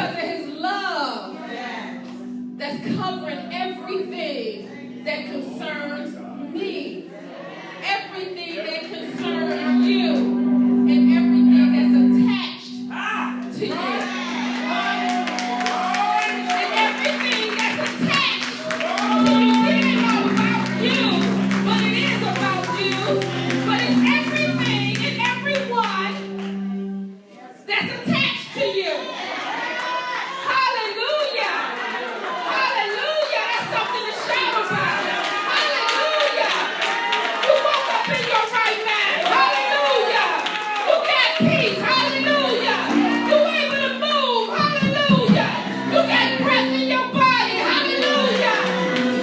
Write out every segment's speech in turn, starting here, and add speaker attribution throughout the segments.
Speaker 1: Because of his love that's covering everything that concerns me. Everything that concerns you. And everything that's attached to you. And everything that's attached to you. It ain't all about you, but it is about you. But it's everything and everyone that's attached to you. Hallelujah. Hallelujah. That's something to shout about. Hallelujah. You woke up in your right mind. Hallelujah. You got peace. Hallelujah. You're able to move. Hallelujah. You got breath in your body. Hallelujah.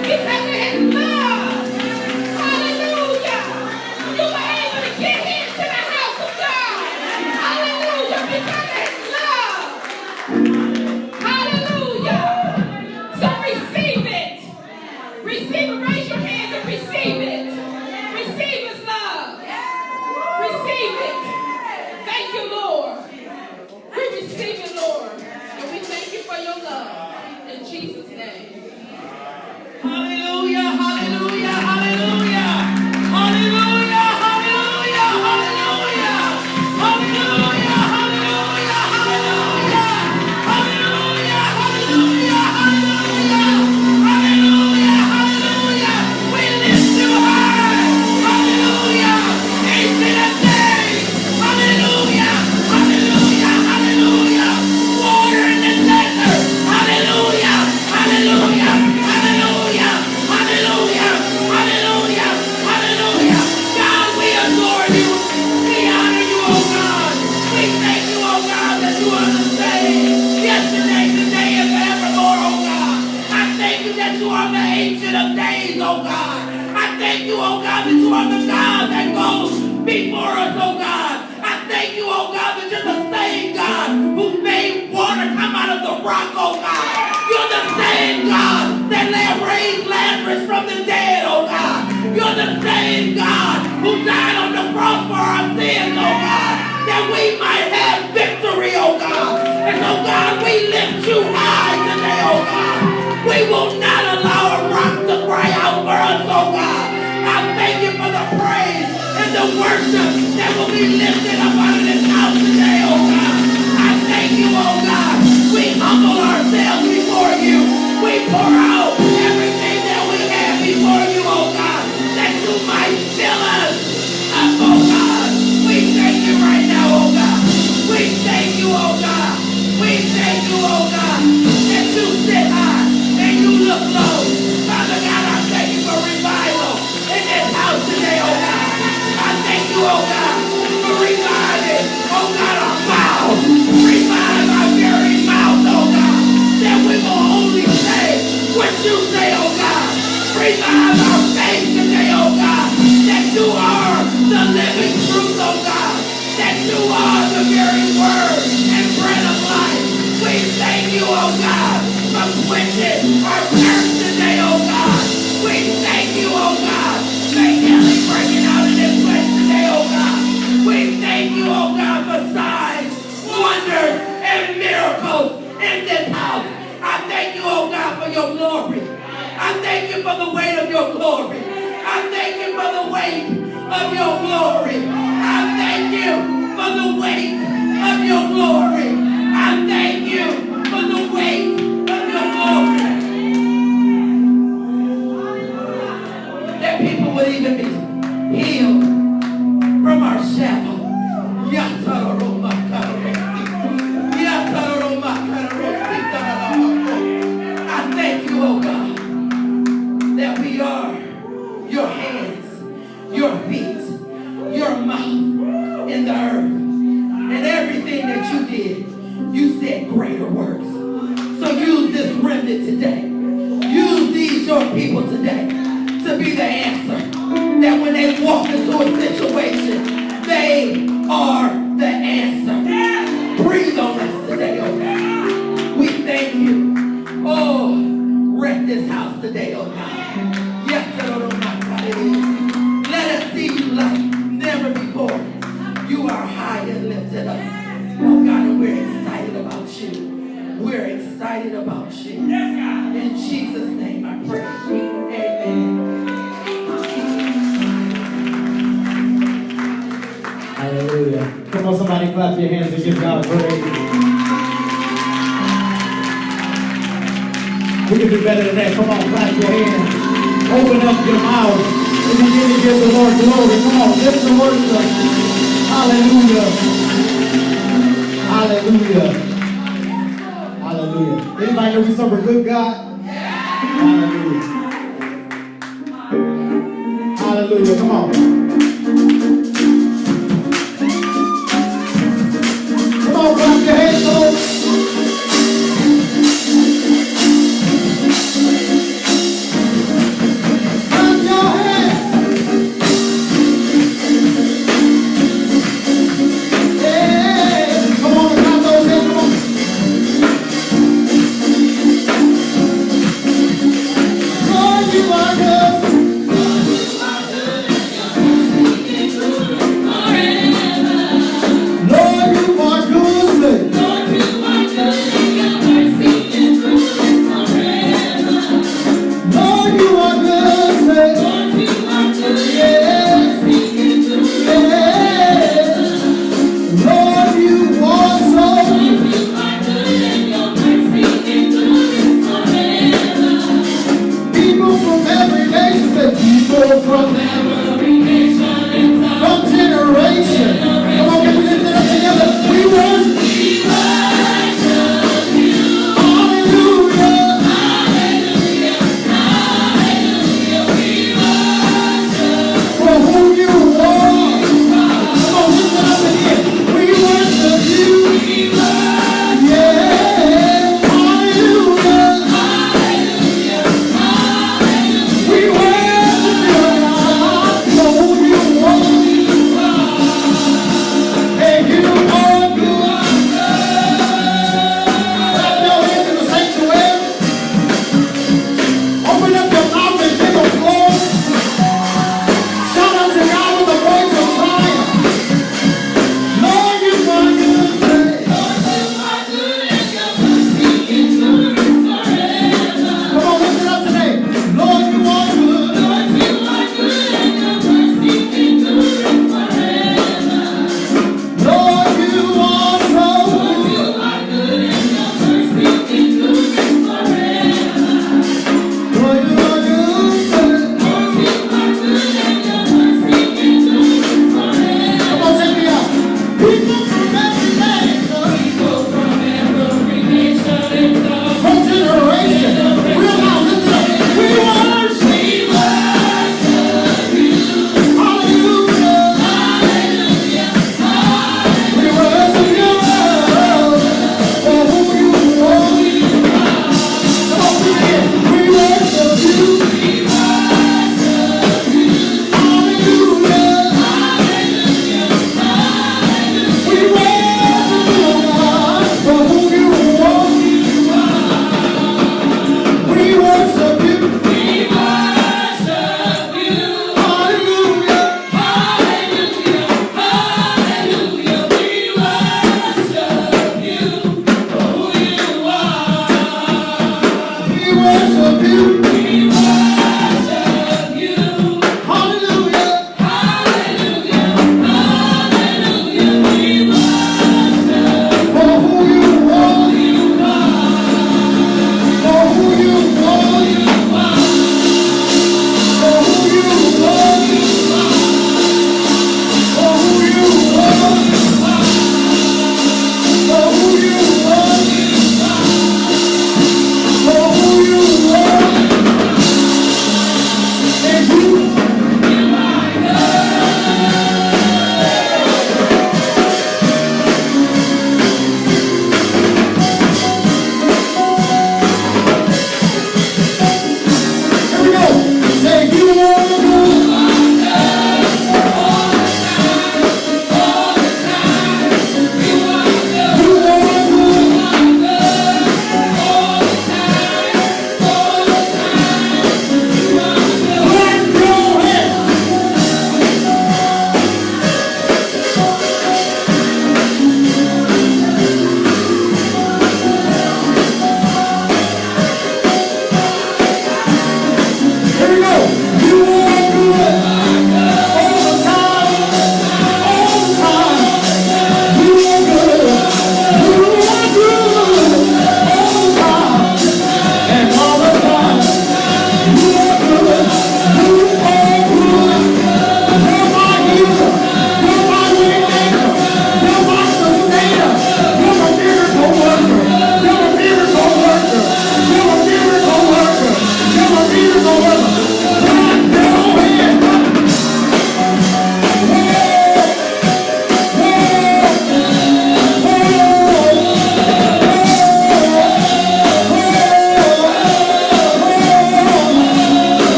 Speaker 1: Because of his love. Hallelujah. You were able to get into the house of God. Hallelujah. Because of his love. Hallelujah. So receive it. Receive it. Raise your hands and receive it. Receive his love. Receive it. Thank you, Lord. We receive it, Lord. And we thank you for your love. In Jesus' name.
Speaker 2: Hallelujah, hallelujah, hallelujah. Hallelujah, hallelujah, hallelujah. Hallelujah, hallelujah, hallelujah. Hallelujah, hallelujah, hallelujah. Hallelujah, hallelujah. We lift you high. Hallelujah. Ancient of days. Hallelujah, hallelujah, hallelujah. Water in the desert. Hallelujah, hallelujah, hallelujah, hallelujah, hallelujah, hallelujah. God, we adore you. We honor you, oh God. We thank you, oh God, that you are the same yesterday, today, and forevermore, oh God. I thank you that you are the ancient of days, oh God. I thank you, oh God, that you are the God that goes before us, oh God. I thank you, oh God, that you're the same God who made water come out of the rock, oh God. You're the same God that raised Lazarus from the dead, oh God. You're the same God who died on the cross for our sins, oh God, that we might have victory, oh God. And so, God, we lift you high today, oh God. We will not allow a rock to cry out for us, oh God. I thank you for the praise and the worship that will be lifted up out of this house today, oh God. I thank you, oh God. We humble ourselves before you. We pour out everything that we have before you, oh God, that you might fill us up, oh God. We thank you right now, oh God. We thank you, oh God. We thank you, oh God, that you sit high and you look low. Father God, I thank you for revival in this house today, oh God. I thank you, oh God, for reviving, oh God, our mouths. Revive our very mouth, oh God, that we will only say what you say, oh God. Revive our faith today, oh God, that you are the living truth, oh God, that you are the very word and bread of life. We thank you, oh God, for quenching our thirst today, oh God. We thank you, oh God, for healing breaking out in this place today, oh God. We thank you, oh God, for signs, wonders, and miracles in this house. I thank you, oh God, for your glory. I thank you for the weight of your glory. I thank you for the weight of your glory. I thank you for the weight of your glory. I thank you for the weight of your glory. That people would even be healed from our shadow. I thank you, oh God, that we are your hands, your feet, your mouth in the earth. And everything that you did, you said greater works. So use this remnant today. Use these your people today to be the answer. That when they walk into a situation, they are the answer. Breathe on us today, oh God. We thank you. Oh, wreck this house today, oh God. Let us see you like never before. You are high and lifted up. Oh God, and we're excited about you.
Speaker 1: We're excited about you. In Jesus' name I pray. Amen.
Speaker 2: Hallelujah. Come on, somebody clap your hands and give God praise. We can do better than that. Come on, clap your hands. Open up your mouth and begin to give the Lord glory. Come on, lift the worship. Hallelujah. Hallelujah. Hallelujah. Anybody know we serve a good God? Hallelujah. Hallelujah. Come on. Come on, clap your hands, folks. Clap your hands. Yeah. Come on, clap those hands. Come on. Lord, you are good. Lord, you are good.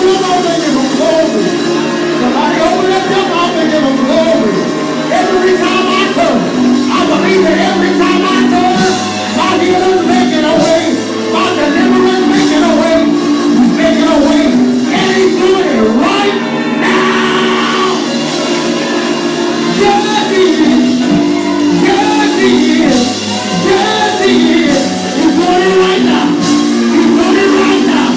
Speaker 2: open your mouth and give him glory. Somebody open up your mouth and give him glory. Every time I turn, I believe that every time I turn, my healer's making a way, my deliverer's making a way, he's making a way, and he's doing it right now. Yes, he is. Yes, he is. Yes, he is. He's doing it right now. He's doing it right now.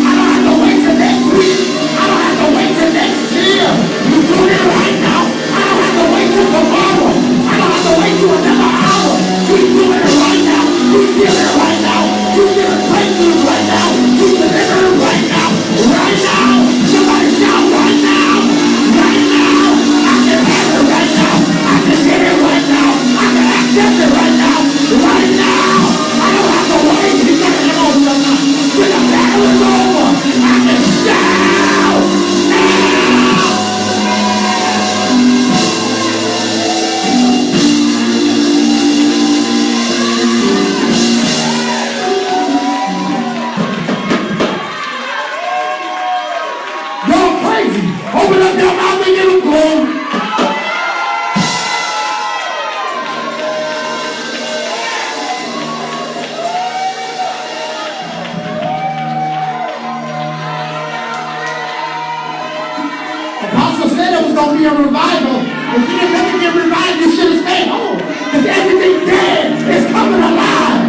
Speaker 2: I don't have to wait till next week. I don't have to wait till next year. He's doing it right now. I don't have to wait till tomorrow. I don't have to wait till another hour. He's doing it right now. He's healing it right now. He's giving breakthroughs right now. He's delivering right now. Right now. Somebody shout right now. Right now. I can have it right now. I can get it right now. I can accept it right now. Right now. I don't have to wait. He's not going to open up. When the battle is over, I can shout now. Y'all crazy. Open up your mouth and give him glory. Apostle said it was going to be a revival. If you didn't come and get revived, you should have stayed home. Because everything dead is coming alive.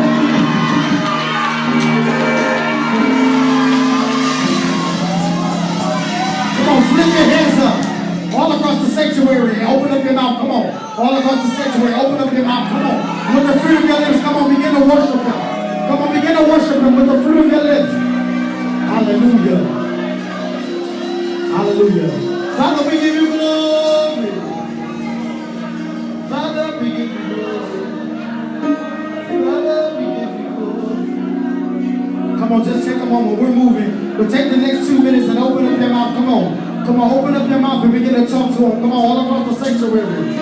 Speaker 2: Come on, slip your hands up. All across the sanctuary. Open up your mouth. Come on. All across the sanctuary. Open up your mouth. Come on. With the fruit of your lips. Come on, begin to worship him. Come on, begin to worship him with the fruit of your lips. Hallelujah. Hallelujah. Father, we give you glory. Father, we give you glory. Father, we give you glory. Come on, just take a moment. We're moving. But take the next 2 minutes and open up your mouth. Come on. Come on, open up your mouth and begin to talk to him. Come on, all across the sanctuary.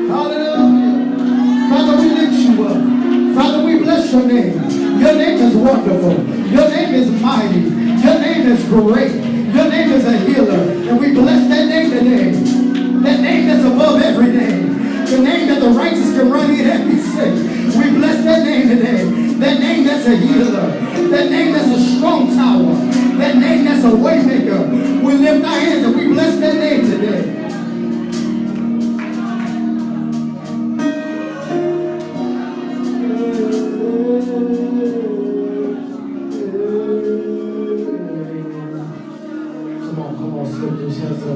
Speaker 2: Hallelujah. Father, we lift you up. Father, we bless your name. Your name is wonderful. Your name is mighty. Your name is great. Your name is a healer, and we bless that name today. That name that's above every name. The name that the righteous can run in and be safe. We bless that name today. That name that's a healer. That name that's a strong tower. That name that's a way maker. We lift our hands and we bless that name today. Come on, slip those hands up.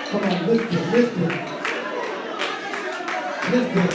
Speaker 2: Come on, lift it, lift it. Lift it.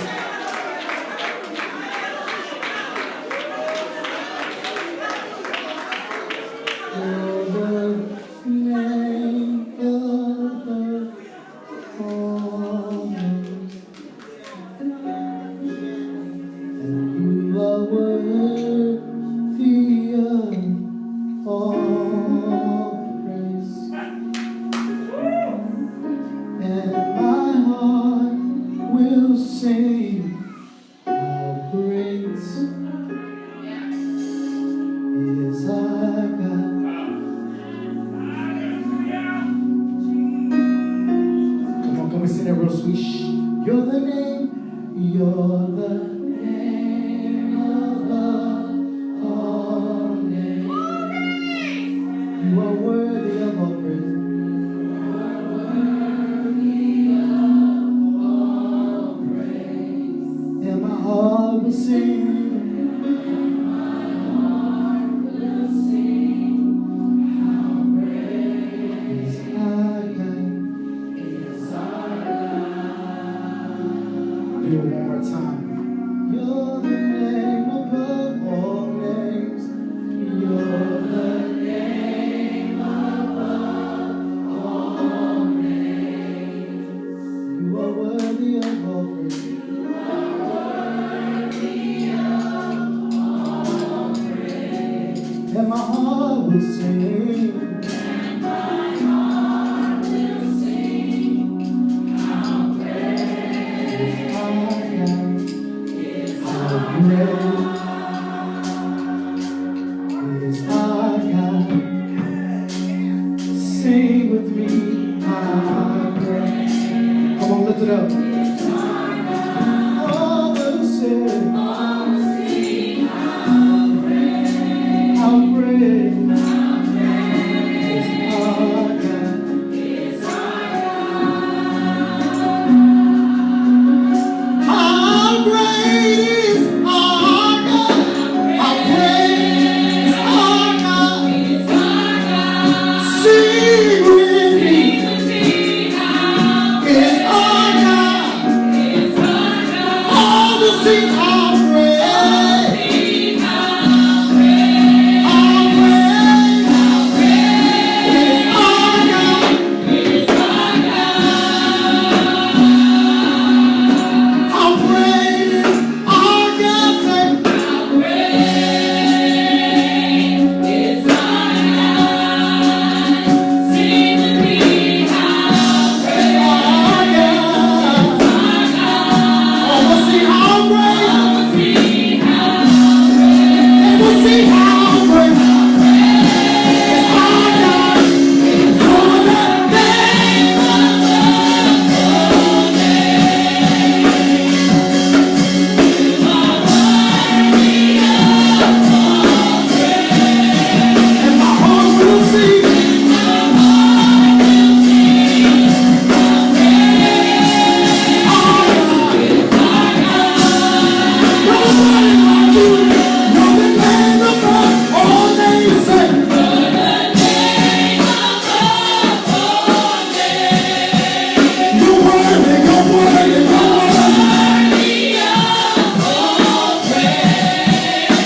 Speaker 2: You're the name, you're the name above all names. You are worthy of all praise. You are worthy of all praise. And my heart will sing. And my heart will sing. How great is our God. Is our God. Do it one more time. You're the name above all names. You're the name above all names. You are worthy of all praise. You are worthy of all praise. And my heart will sing. And my heart will sing. How great is our God. How great is our God. Sing with me, how great. Come on, lift it up. All will sing. All will sing, how great. How great is our God. Is our God. How great is our God. How great is our God. Is our God. Sing with me. Is our God. Is our God. All will sing how great. How great. How great. How great is our God. Is our God. How great is our God. Say, how great is our God. Sing with me, how great our God. Oh, we'll see how great. And we'll see how great is our God. You're the name above all names. You are worthy of all praise. And my heart will sing. And my heart will sing. How great our God is our God. Nobody like you. You're the name above all names. Say, you're the name above all names. You're worthy, you're worthy, you're worthy of all praise.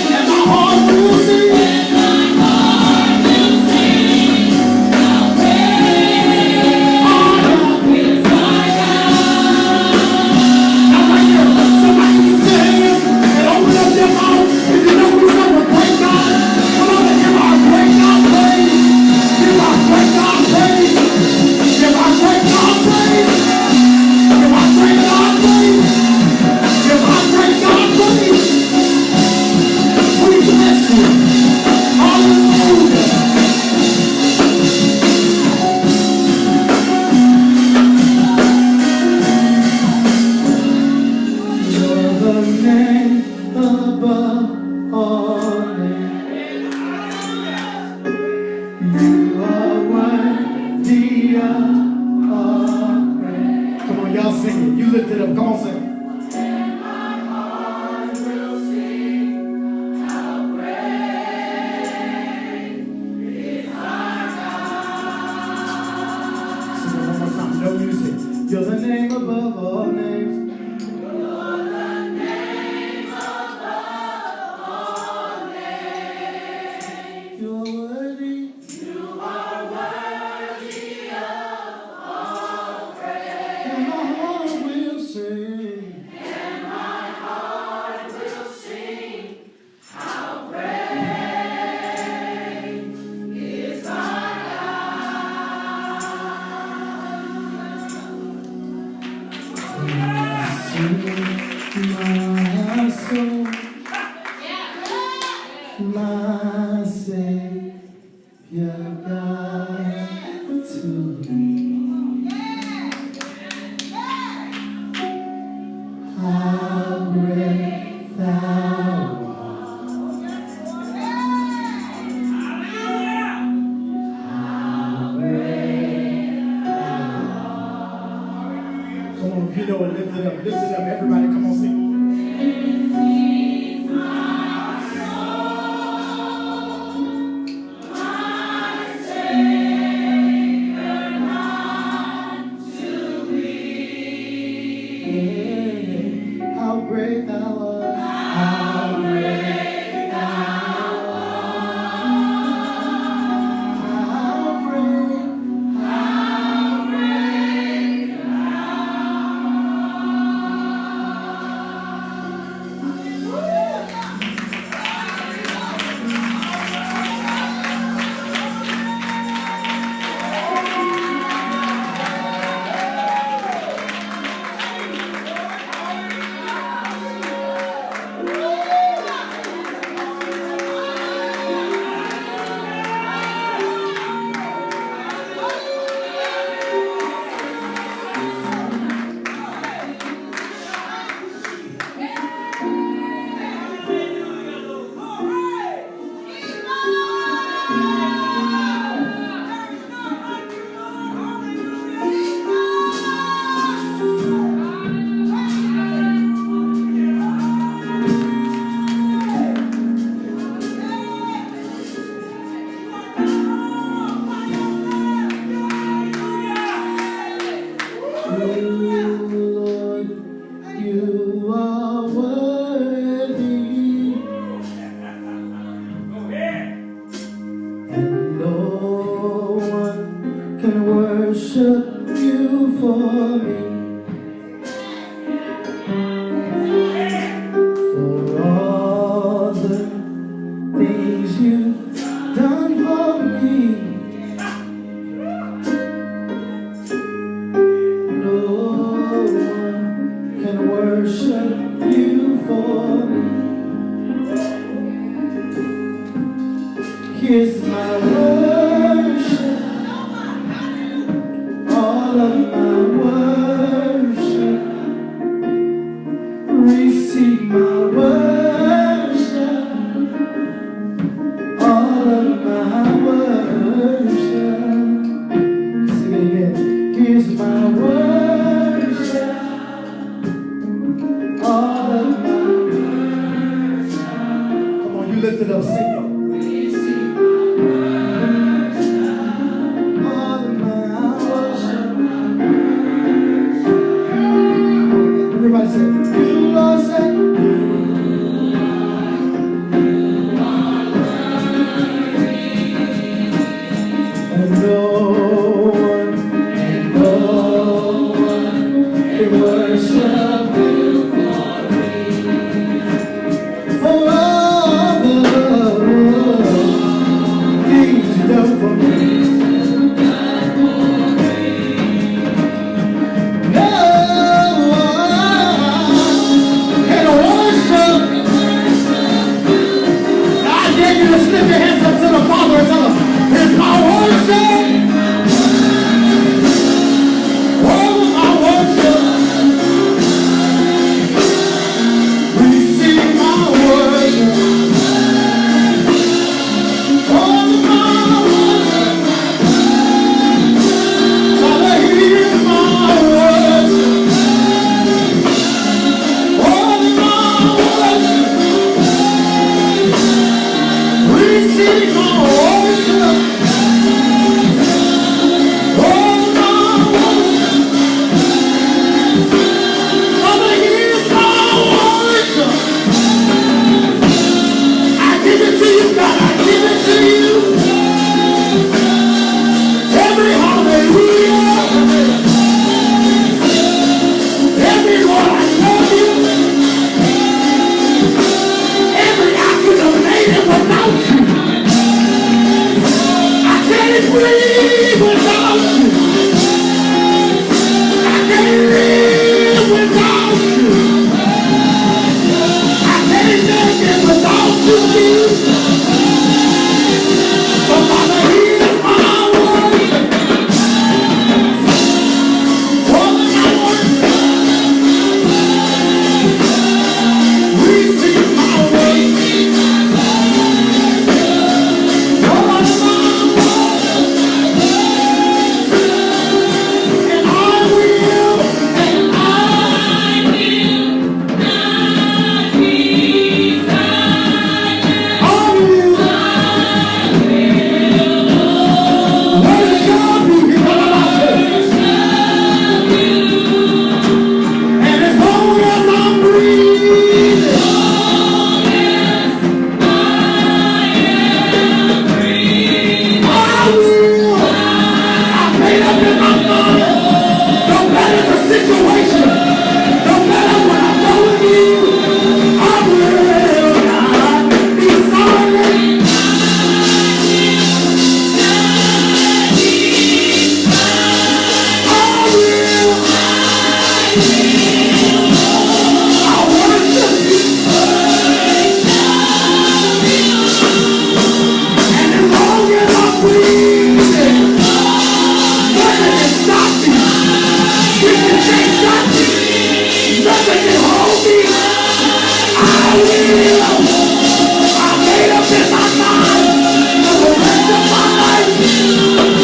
Speaker 2: And my heart will sing. And my heart will sing. How great our God is our God. Now right there, somebody lift your hands and open up their mouth. If you know we serve a great God, come on and give our great God praise. Give our great God praise. Give our great God praise. Give our great God praise. Give our great God praise. We bless you. Hallelujah. You're the name above all names. You are worthy of all praise. Come on, y'all sing it. You lift it up. Come on, sing it. And my heart will sing. How great is our God. Sing it one more time. No music. You're the name above all names. You're the name above all names. You are worthy. You are worthy of all praise. And my heart will sing. And my heart will sing. How great is our God. Sing my soul, my Savior God to me. How great thou art. How great thou art. Come on, if you know it, lift it up. Lift it up, everybody. Come on, sing. How great thou art. You are worthy, and no one can worship you for me. For all the things you've done for me, no one can worship you for me. Here's my worship, all of my worship. Receive my worship, all of my worship. Sing it again. Here's my worship, all of my worship. Come on, you lift it up, sing it. All of my worship. Everybody say, you Lord, say, and no one can worship you for all the things you've done for me. No one can worship. I dare you to slip your hands up to the Father and tell him, here's my worship. All of my worship. Receive my worship. All of my worship. Father, here's my worship. All of my worship. Receive my worship. All of my worship. Father, here's my worship. I give it to you, God. I give it to you. Every hallelujah. Every Lord, I love you. Every I could have made it without you. I can't breathe without you. I can't live without you. I can't make it without you, Jesus. So Father, here's my worship. All of my worship. Receive my worship. All of my worship. And I will not be silent. I will worship you. And as long as I'm breathing, I will. I made up in my mind. No matter the situation, no matter what I'm going through, I will not be silent. I will. I worship you. And as long as I'm breathing, nothing can stop me. Sickness can't stop me. Nothing can hold me. I will. I made up in my mind for the rest of my life.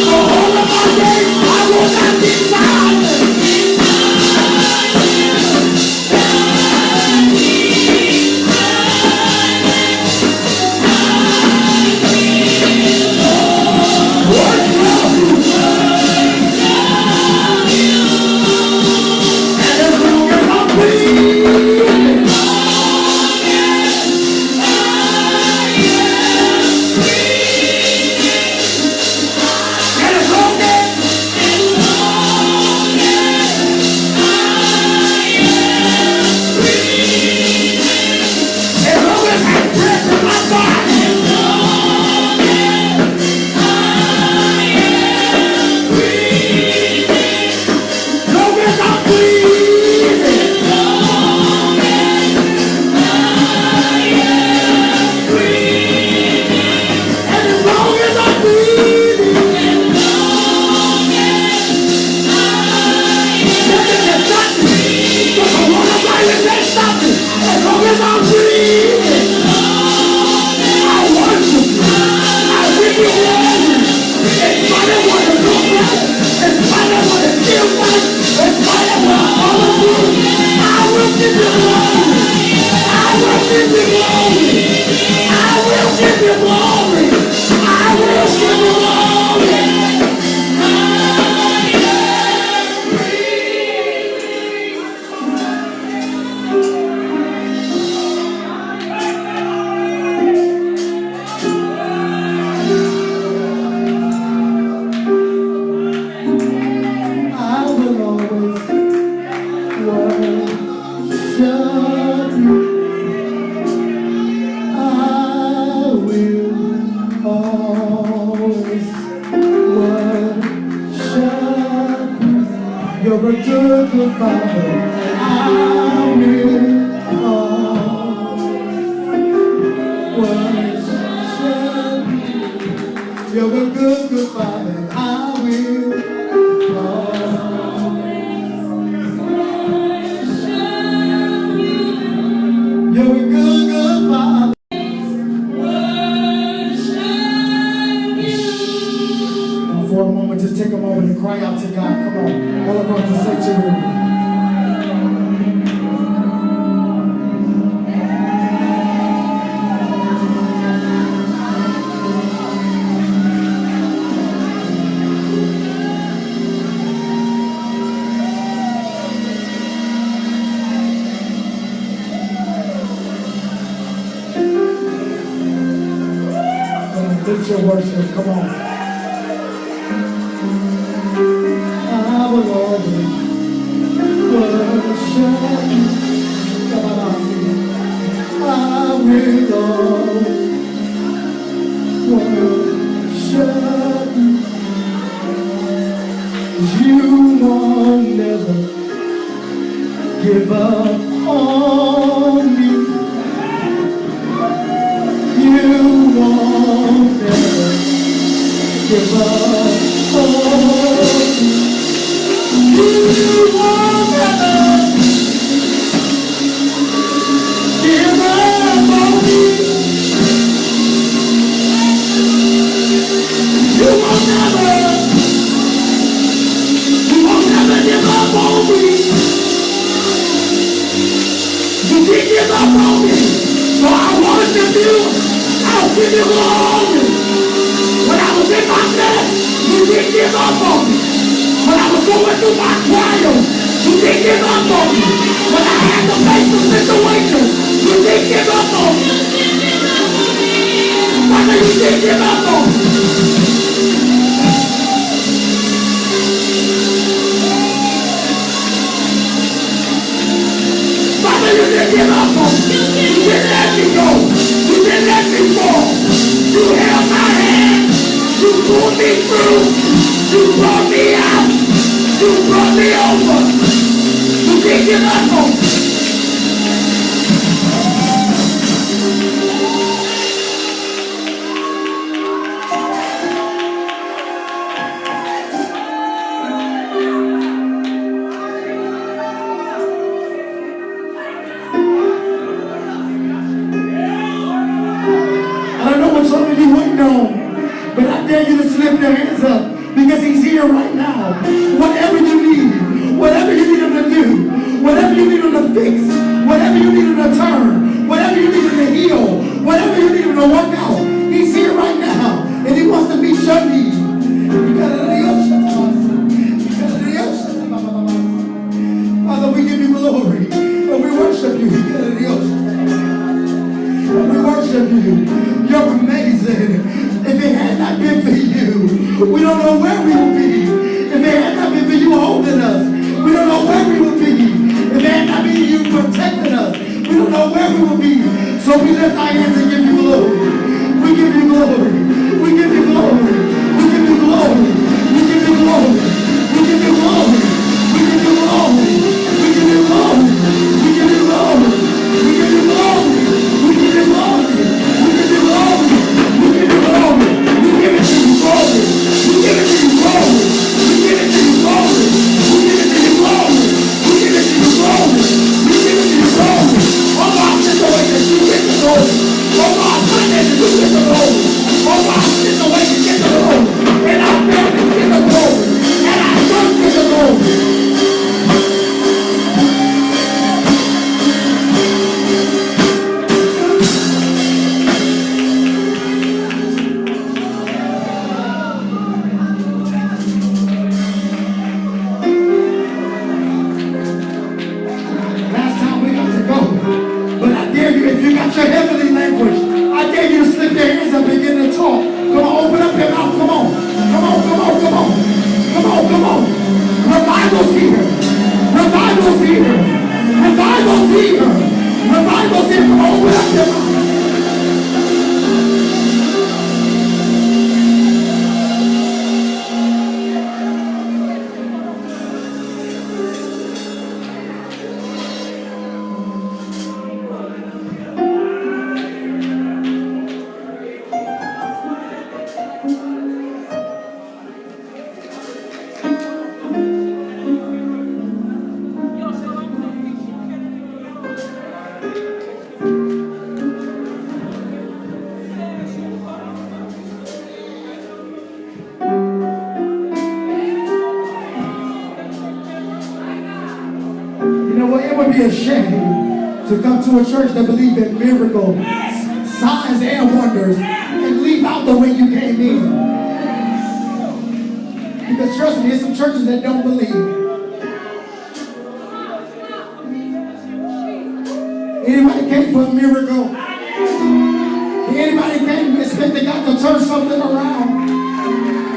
Speaker 2: For all of my days, I will not be silent. Worship you. And as long as I'm breathing, You're a good, good Father. I will always worship you. You're a good, good Father. I will always worship you. You're a good, good Father. For a moment, just take a moment and cry out to God. Come on, all across the sanctuary. Lift your worship. Come on. I will always worship you. Come on, I will always worship you. You won't never give up on me. You won't never give up on me. You won't never give up on me. You won't never give up on me. You didn't give up on me, so I worship you. I'll give you glory. When I was in my bed, you didn't give up on me. When I was going through my trials, you didn't give up on me. When I had to face the situation, you didn't give up on me. Father, you didn't give up on me. Father, you didn't give up on me. You didn't let me go. You didn't let me fall. You held my hand. You pulled me through. You brought me out. You brought me over. You didn't give up on me. I don't know what some of you wouldn't know, but I dare you to slip your hands up because he's here right now. Whatever you need him to do, whatever you need him to fix, whatever you need him to turn, whatever you need him to heal, whatever you need him to work out, he's here right now and he wants to meet your need. Father, we give you glory and we worship you. And we worship you. You're amazing. If it had not been for you, we don't know where we would be. If it had not been for you holding us, we don't know where we would be. If it had not been you protecting us, we don't know where we would be. So we lift our hands and give you glory. We give you glory. We give you glory. We give you glory. We give you glory. We give you glory. We give you glory. We give you glory. We give you glory. We give you glory. We give you glory. We give you glory. We give you glory. We give it to you glory. We give it to you glory. We give it to you glory. We give it to you glory. We give it to you glory. We give it to you glory. Oh God, send the way that you get the glory. Oh God, send that you get the glory. Oh God, send the way you get the glory. And our families get the glory. And our sons get the glory. Your heavenly language. I dare you to slip your hands up and begin to talk. Come on, open up your mouth. Come on. Come on, come on, come on. Come on, come on. Revival's here. Revival's here. Revival's here. your mouth. You know what? It would be a shame to come to a church that believes in miracles, signs, and wonders, and leave out the way you came in. Because trust me, there's some churches that don't believe. Anybody came for a miracle? Anybody came expecting God to turn something around?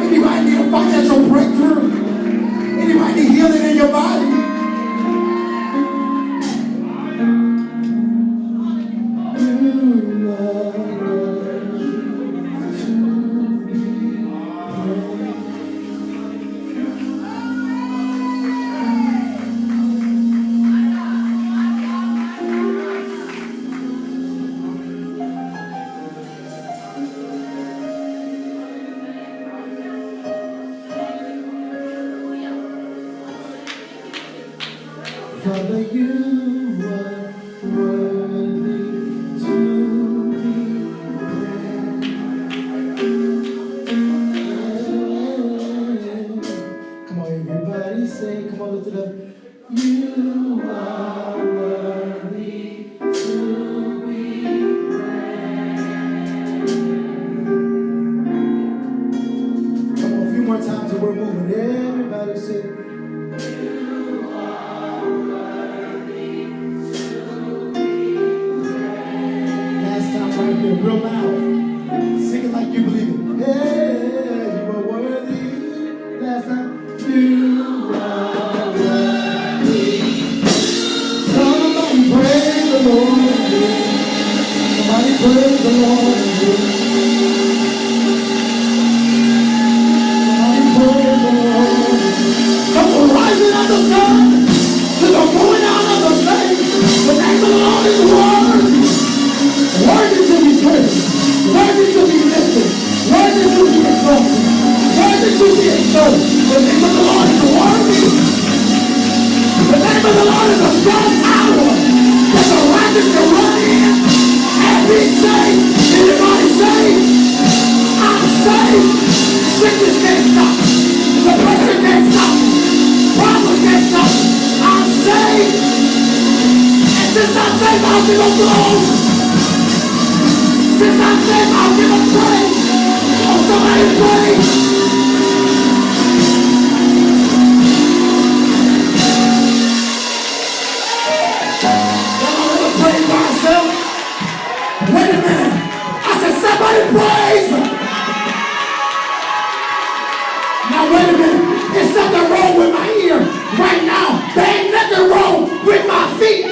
Speaker 2: Anybody need a financial breakthrough? Anybody need healing in your body? Father, you are worthy to be praised. Come on, everybody, say, come on, lift it up. You are worthy to be praised. Come on, a few more times and we're moving. Everybody say, real loud. Sing it like you believe it. Hey, you are worthy. Last time. You are worthy. Somebody praise the Lord. Somebody praise the Lord. Somebody praise the Lord. From the rising of the sun to the going out of the same, the name of the Lord is worthy. Worthy to be praised, worthy to be lifted, worthy to be exalted, worthy to be extolled. The name of the Lord is worthy. The name of the Lord is a strong tower that the righteous can run in and be saved. Anybody saved? I'm saved. Sickness can't stop me. Depression can't stop me. Problems can't stop me. I'm saved. And since I'm saved, I'll give a glory. Since I'm saved, I'll give him praise. Oh, somebody praise. Y'all don't ever praise by yourself? Wait a minute. I said somebody praise. Now wait a minute. There's something wrong with my ear right now. There ain't nothing wrong with my feet.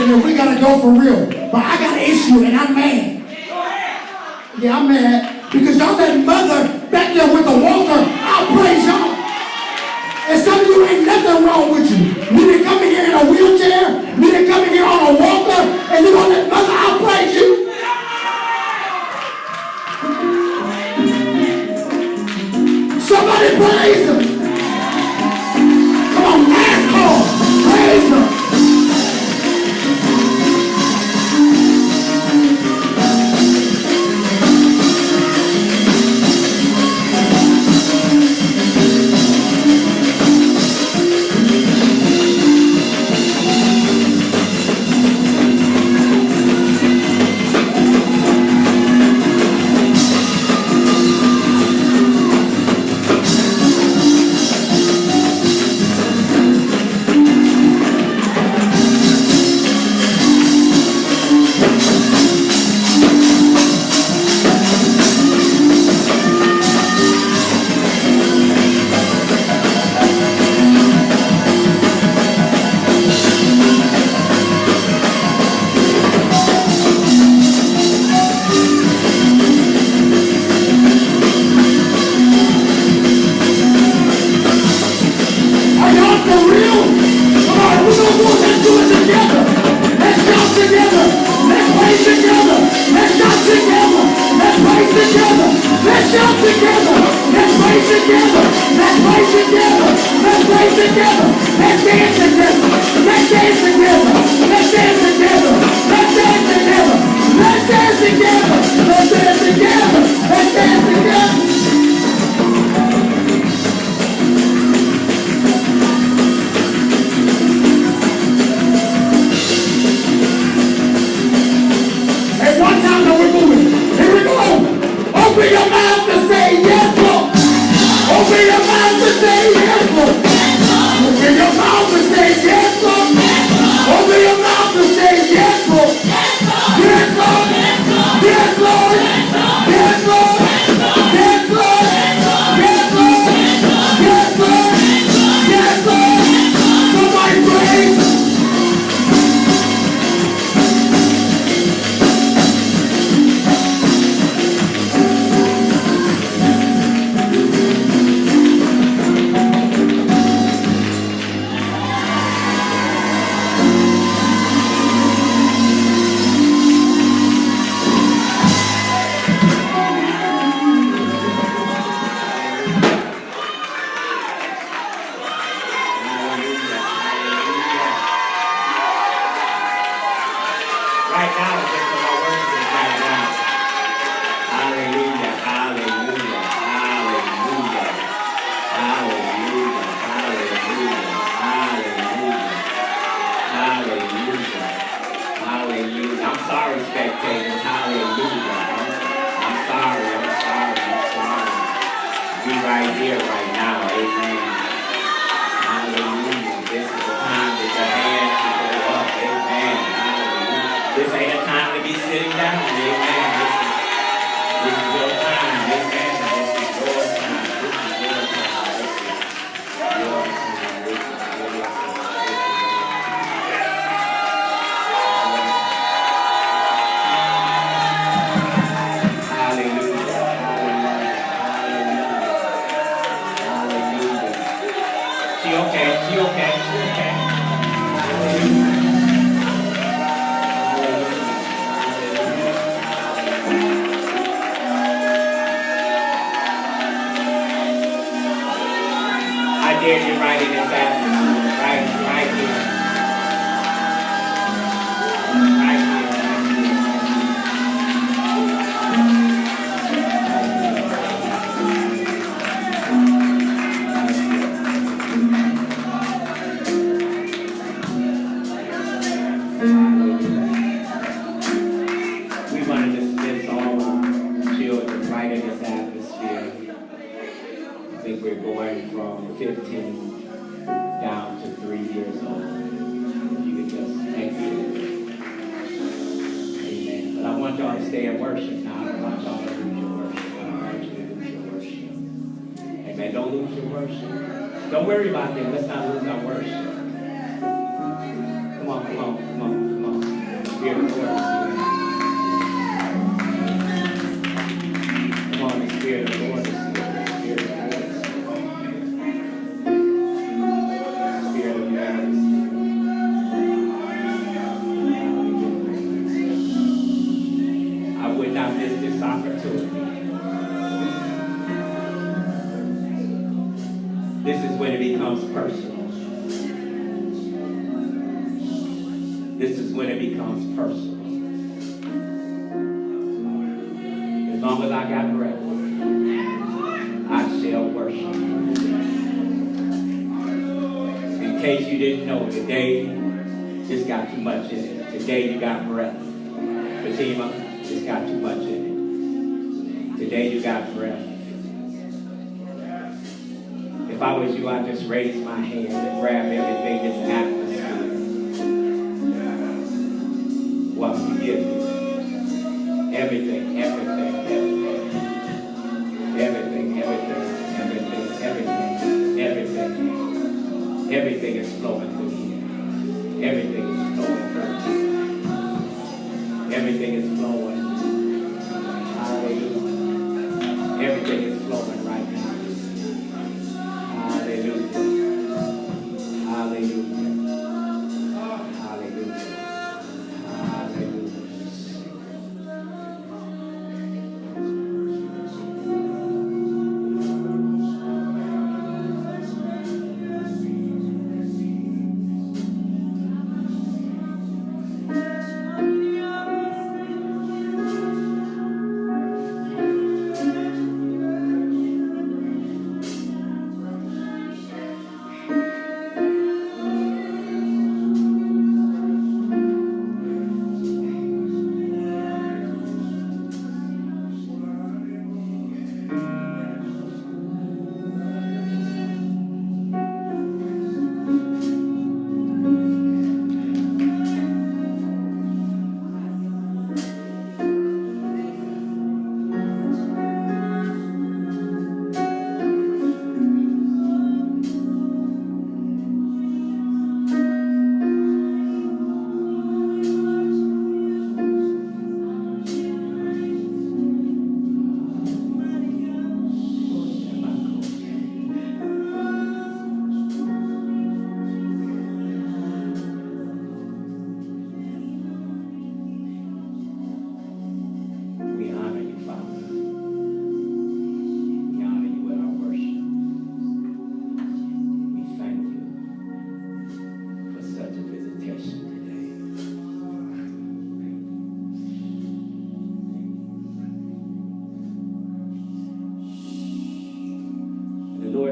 Speaker 2: We gotta go for real. But I got an issue and I'm mad. Yeah, I'm mad. Because y'all that mother back there with the walker, I'll praise y'all. And some of you ain't nothing wrong with you. You didn't come in here in a wheelchair. You didn't come in here on a walker. And you gonna let mother, I'll praise you. Some Somebody praise him. Come on, last call. Praise him.
Speaker 3: This is when it becomes personal. This is when it becomes personal. As long as I got breath, I shall worship. In case you didn't know, today just got too much in it. Today you got breath. Fatima, it's got too much in it. Today you got breath. If I was you, I'd just raise my hand and grab everything that's atmosphere. What you give me. Everything, everything, everything. Everything, everything, everything, everything, everything. Everything is flowing through here. Everything is flowing through here. Everything is flowing. Hallelujah. Everything is flowing right now. Hallelujah. Hallelujah. Hallelujah. Hallelujah.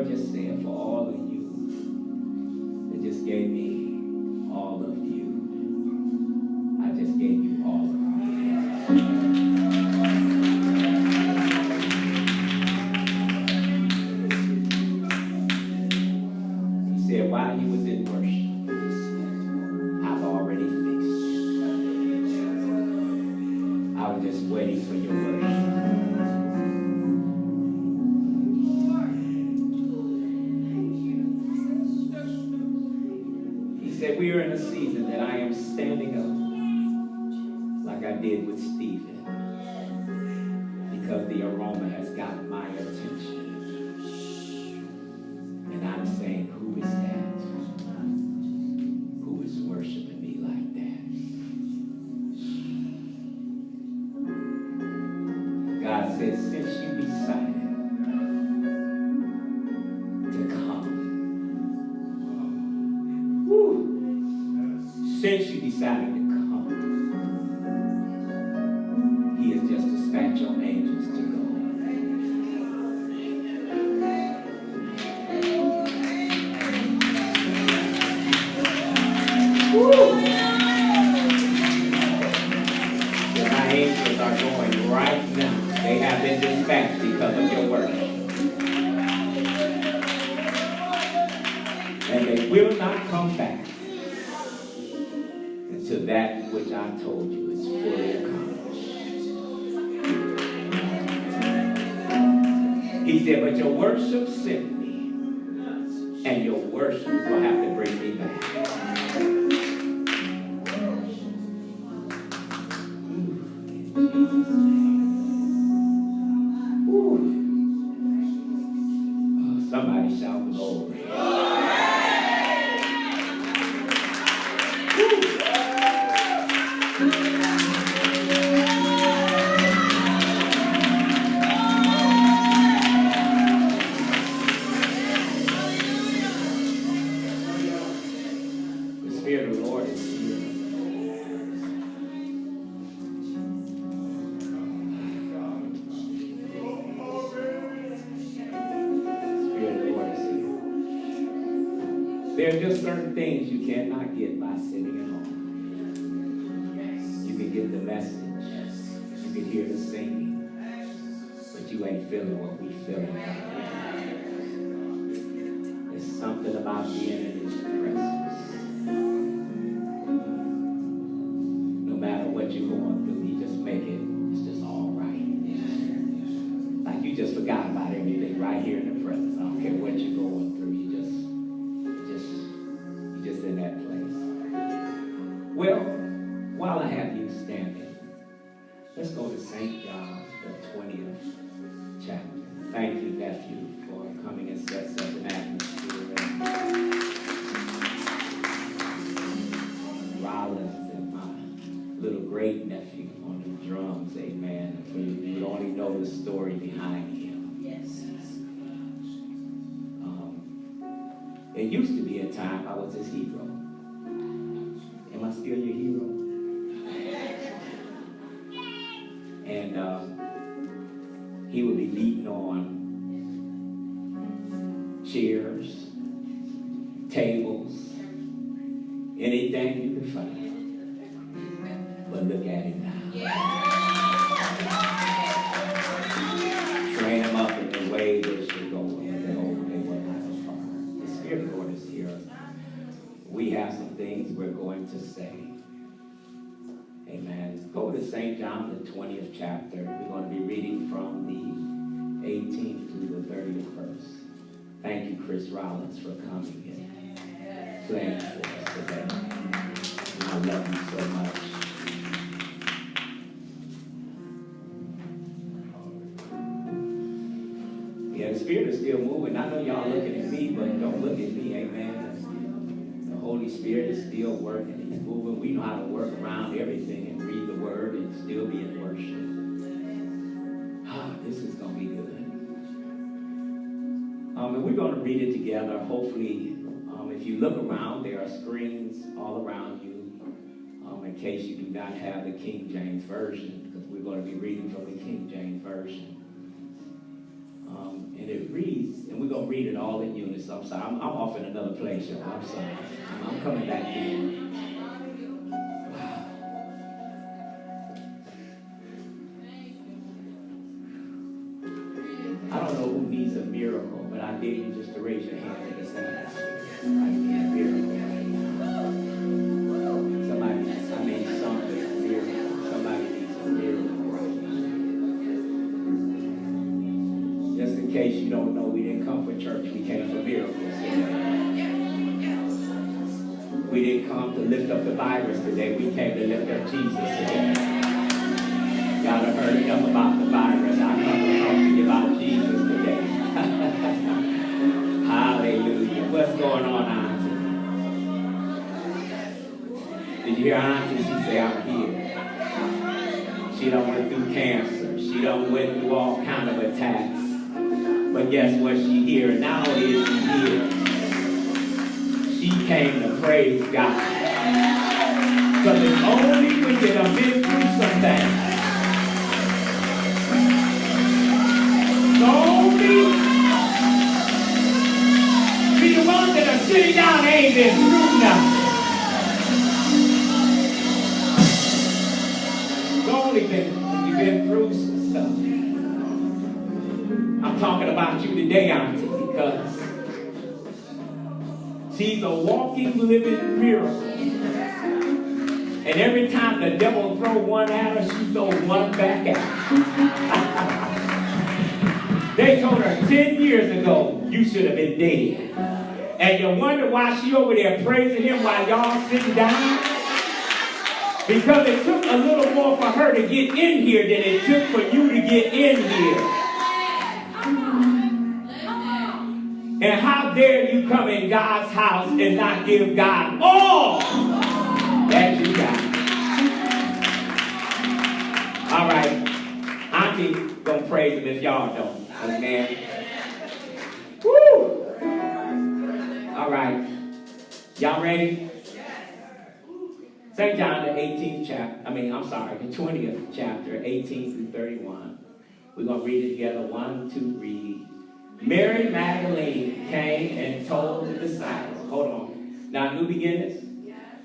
Speaker 3: Just saying for all of you that just gave me all of you. I just gave you all of me. He said while he was in worship, I've already fixed it. I was just waiting for your worship. We are in a season that I am standing up like I did with Stephen because the aroma has gotten my attention. And I'm saying, who is that? Who is worshiping me like that? God said, since you decided to come, since you decided to come, he has just dispatched your angels to go. So my angels are going right now. They have been dispatched because of your work. And they will not come back to that which I told you is fully accomplished. He said, but your worship sent me, and your worship will have to bring me back. Oh, somebody shout glory. There are just certain things you cannot get by sitting at home. You can get the message. You can hear the singing. But you ain't feeling what we feeling right now. There's something about being in his presence. No matter what you're going through, he just make it, it's just all right. Like you just forgot about everything right here in the presence. I don't care what you're going through, you're just in that place. Well, while I have you standing, let's go to St. John, the 20th chapter. Thank you, nephew, for coming and set such an atmosphere. Rollins and my little great nephew on the drums, amen. For you only know the story behind him.
Speaker 1: Yes.
Speaker 3: It used to be a time I was his hero. Am I still your hero? And he would be beating on chairs, tables, anything you could find. But look at him now. Train him up in the way they should go. The Spirit of the Lord is here. We have some things we're going to say. Amen. Go to St. John, the 20th chapter. We're going to be reading from the 18th to the 30th verse. Thank you, Chris Rollins, for coming and playing for us today. I love you so much. Yeah, the Spirit is still moving. I know y'all looking at me, but don't look at me, amen. The Holy Spirit is still working. He's moving. We know how to work around everything and read the Word and still be in worship. This is going to be good. And we're going to read it together. Hopefully, if you look around, there are screens all around you in case you do not have the King James Version, because we're going to be reading from the King James Version. And it reads, and we're going to read it all in unison. I'm sorry, I'm off in another place, y'all. I'm sorry. I'm coming back in. Wow. I don't know who needs a miracle, but I dare you just to raise your hand in this atmosphere. I need a miracle right now. Somebody, something, a miracle. Somebody needs a miracle right now. Just in case you don't know, we didn't come for church, we came for miracles today. We didn't come to lift up the virus today, we came to lift up Jesus today. Y'all have heard enough about the virus. I come to talk to you about Jesus today. Hallelujah. What's going on, Auntie? Did you hear Auntie? She say, I'm here. She done went through cancer. She done went through all kind of attacks. But guess what? She here. And not only is she here, she came to praise God. Because it's only when you done been through some things. Don't be the ones that are sitting down and ain't been through nothing. It's only when you've been through some stuff. I'm talking about you today, Auntie, because she's a walking, living miracle. And every time the devil throws one at her, she throws one back at her. They told her 10 years ago, you should have been dead. And you wonder why she over there praising him while y'all sitting down? Because it took a little more for her to get in here than it took for you to get in here. And how dare you come in God's house and not give God all that you got? All right. Auntie gonna praise him if y'all don't. Amen. Woo! All right. Y'all ready? St. John, the 18th chapter. The 20th chapter, 18 through 31. We're going to read it together. 1, 2, read. Mary Magdalene came and told the disciples. Hold on. Now, new beginnings,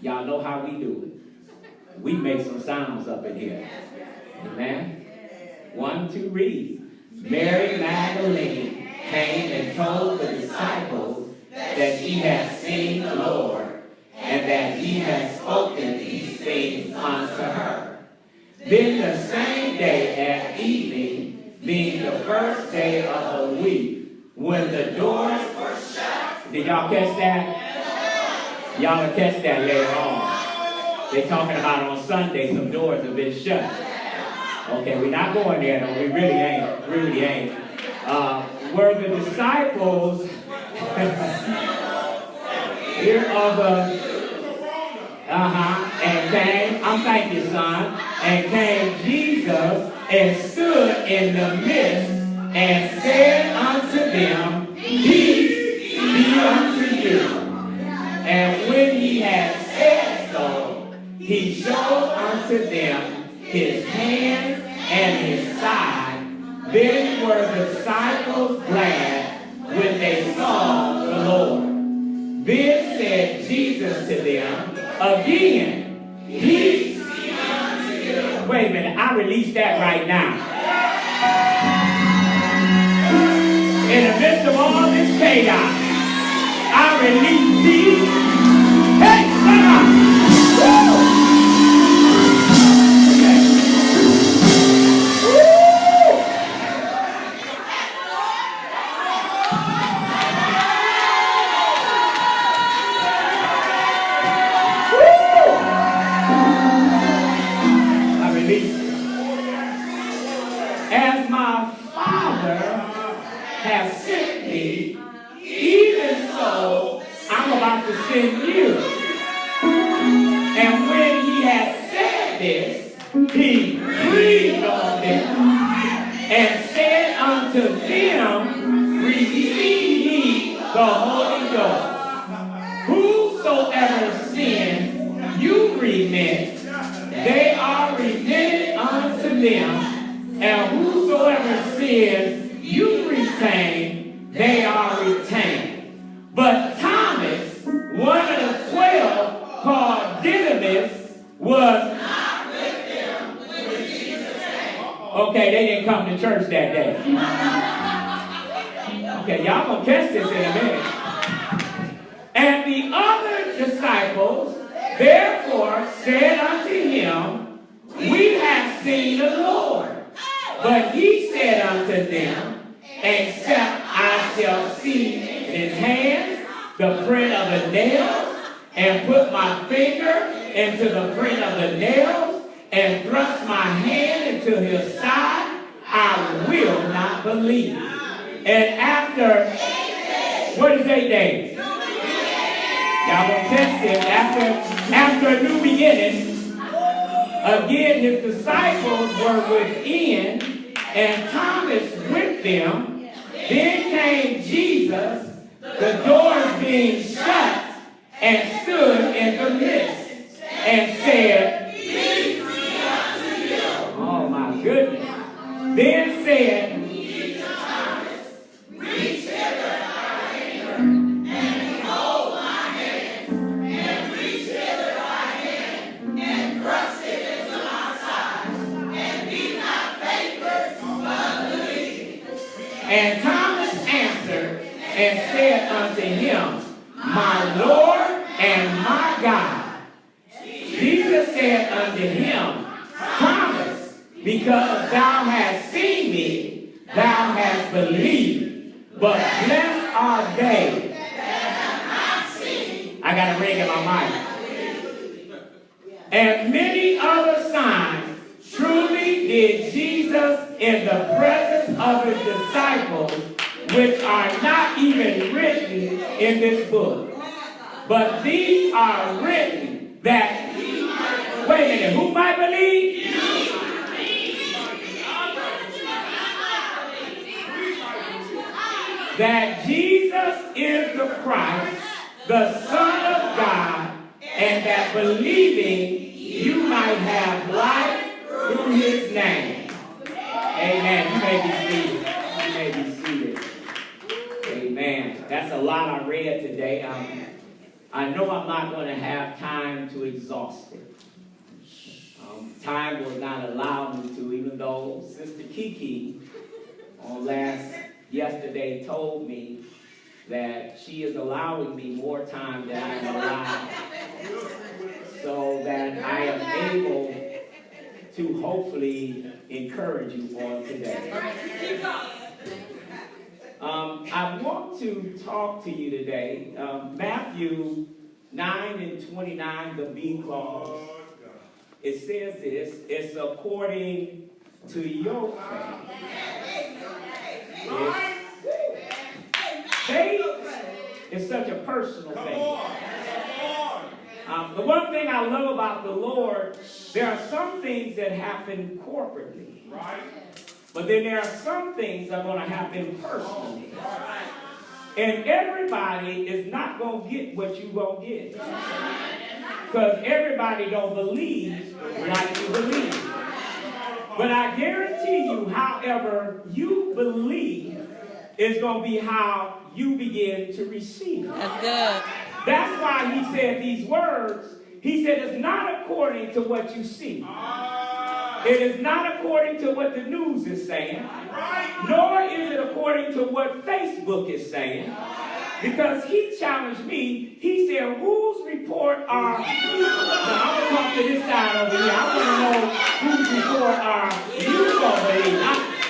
Speaker 3: y'all know how we do it. We make some sounds up in here. Amen. 1, 2, read. Mary Magdalene came and told the disciples that she had seen the Lord, and that he had spoken these things unto her. Then the same day at evening, being the first day of the week, when the doors were shut. Did y'all catch that? Y'all will catch that later on. They're talking about on Sunday some doors have been shut. Okay, we're not going there though. We really ain't. Really ain't. Were the disciples here of the and came, thank you, son, and came Jesus and stood in the midst and said unto them, Peace be unto you. And when he had said so, he showed unto them his hands and his side. Then were the disciples glad when they saw the Lord. Then said Jesus to them again, Peace be unto you. Wait a minute, I release that right now. In the midst of all this chaos, I release peace. Hey, son! Woo! As my Father has sent me, even so I'm about to send you. And when he had said this, he breathed on them and said unto them, Receive ye the Holy Ghost. Whosoever sins you remit, they are remitted unto them. And whosoever sins you retain, they are retained. But Thomas, one of the 12, called Didymus, was not with them when Jesus came. Okay, they didn't come to church that day. Okay, y'all gonna catch this in a minute. And the other disciples therefore said unto him, We have seen the Lord. But he said unto them, Except I shall see in his hands the print of the nails, and put my finger into the print of the nails, and thrust my hand into his side, I will not believe. And after, what is 8 days? Y'all gonna test it. After a new beginning, again, his disciples were within, and Thomas with them. Then came Jesus, the doors being shut, and stood in the midst, and said, Peace be unto you. Oh my goodness. Then said he to Thomas, Reach hither thy hand, and behold my hands, and reach hither thy hand, and thrust it into my side, and be not faithless, but believe. And Thomas answered and said unto him, My Lord and my God. Jesus said unto him, Thomas, because thou hast seen me, thou hast believed. But blessed are they that have not seen. I got a ring in my mic. And many other signs truly did Jesus in the presence of his disciples, which are not even written in this book. But these are written that he might, wait a minute, who might believe? That Jesus is the Christ, the Son of God, and that believing you might have life through his name. Amen. You may be seated. You may be seated. Amen. That's a lot I read today. I know I'm not going to have time to exhaust it. Time will not allow me to, even though Sister Kiki yesterday told me that she is allowing me more time than I am allowed, so that I am able to hopefully encourage you on today. I want to talk to you today. Matthew 9 and 29, the B clause. It says this, it's according to your faith. Faith is such a personal thing. The one thing I love about the Lord, there are some things that happen corporately. Right. But then there are some things that are going to happen personally. And everybody is not going to get what you're going to get. Because everybody don't believe like you believe. But I guarantee you, however you believe is going to be how you begin to receive it.
Speaker 4: That's good.
Speaker 3: That's why he said these words. He said it's not according to what you see. It is not according to what the news is saying. Nor is it according to what Facebook is saying. Because he challenged me. He said, whose report are you? Now, I'm going to talk to this side over here. I want to know whose report are you going to believe.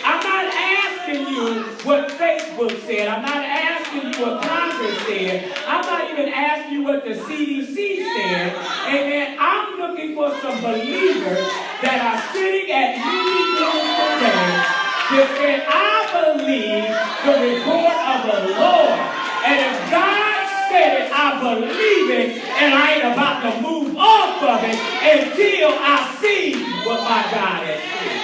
Speaker 3: I'm not asking you what Facebook said. I'm not asking you what Congress said. I'm not even asking you what the CDC said. Amen. I'm looking for some believers that are sitting at meeting rooms today that say, I believe the report of the Lord. And if God said it, I believe it, and I ain't about to move off of it until I see what my God has said.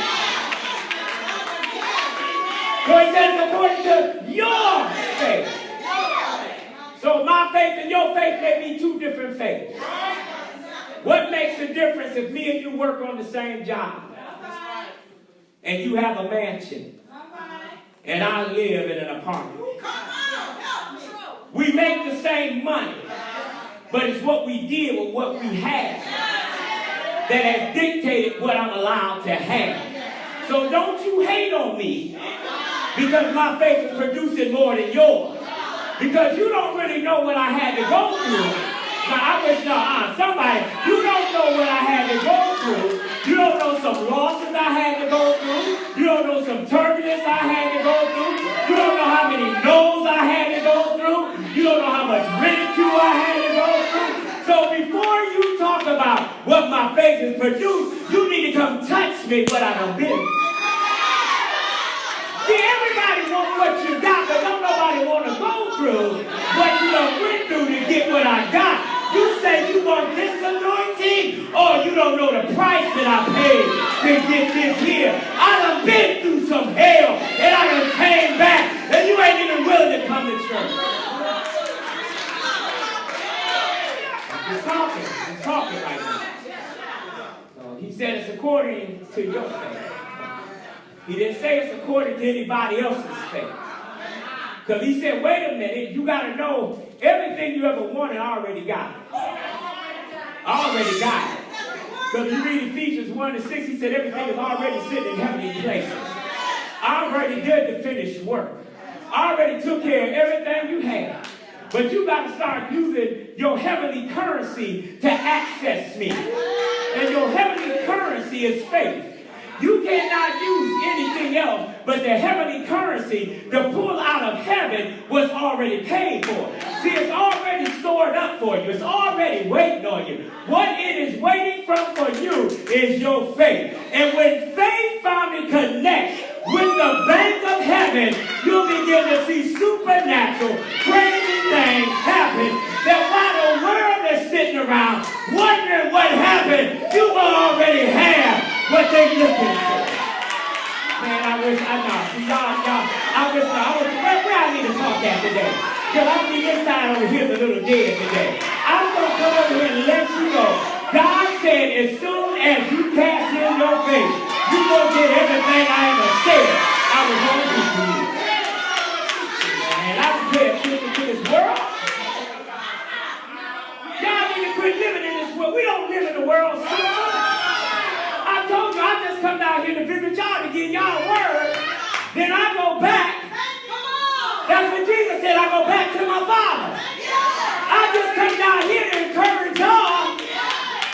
Speaker 3: So he says it's according to your faith. So my faith and your faith may be two different faiths. What makes a difference if me and you work on the same job? And you have a mansion, and I live in an apartment. We make the same money, but it's what we did with what we had that has dictated what I'm allowed to have. So don't you hate on me because my faith is producing more than yours. Because you don't really know what I had to go through. Now, somebody, you don't know what I had to go through. You don't know some losses I had to go through. You don't know some turbulence I had to go through. You don't know how many no's I had to go through. You don't know how much ridicule I had to go through. So before you talk about what my faith has produced, you need to come touch me what I done been. See, everybody wants what you got, but don't nobody want to go through what you done went through to get what I got. You say you want this anointing, or you don't know the price that I paid to get this here. I done been through some hell, and I done came back, and you ain't even willing to come to church. He's talking right now. So he said it's according to your faith. He didn't say it's according to anybody else's faith. Because he said, wait a minute, you got to know everything you ever wanted, I already got it. I already got it. Because you read Ephesians 1 and 6, he said everything is already sitting in heavenly places. I already did the finished work. I already took care of everything you had. But you got to start using your heavenly currency to access me. And your heavenly currency is faith. You cannot use anything else but the heavenly currency to pull out of heaven what's already paid for. See, it's already stored up for you. It's already waiting on you. What it is waiting for you is your faith. And when faith finally connects with the bank of heaven, you'll begin to see supernatural, crazy things happen that while the world is sitting around wondering what happened, you will already have what they looking for. Man, I wish I know. See, where I need to talk at today. Because I think this side over here is a little dead today. I'm going to come over here and let you know. God said as soon as you cast in your faith, you're going to get everything I ever said I was going to do for you. And I don't pay attention to this world. world system. I told you I just come down here to visit y'all to give y'all a word. Then I go back. That's what Jesus said. I go back to my Father. I just come down here to encourage y'all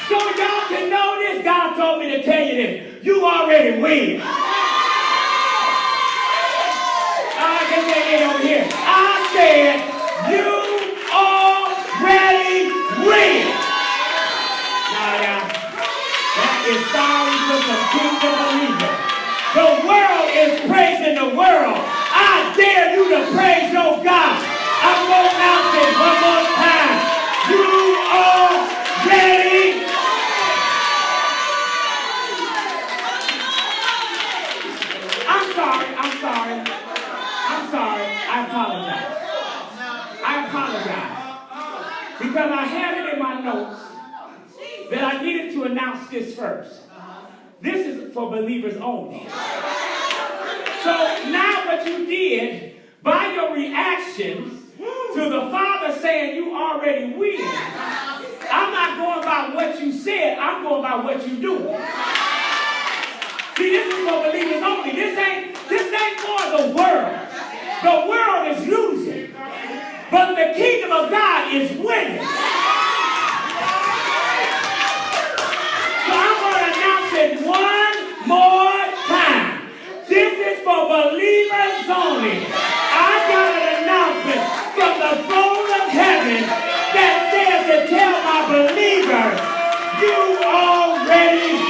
Speaker 3: so y'all can know this. God told me to tell you this. You already win. I can say it over here. I said, you already win. Now, that is sorry for some kingdom believers. The world is praising the world. I dare you to praise your God. I'm going to announce it one more time. You already. I'm sorry. I apologize. Because I had it in my notes that I needed to announce this first. This is for believers only. So now what you did, by your reaction to the Father saying you already win, I'm not going by what you said, I'm going by what you do. See, this is for believers only. This ain't for the world. The world is losing, but the kingdom of God is winning. So I'm going to announce it one more time. This is for believers only. I got an announcement from the throne of heaven that says to tell my believers, you already.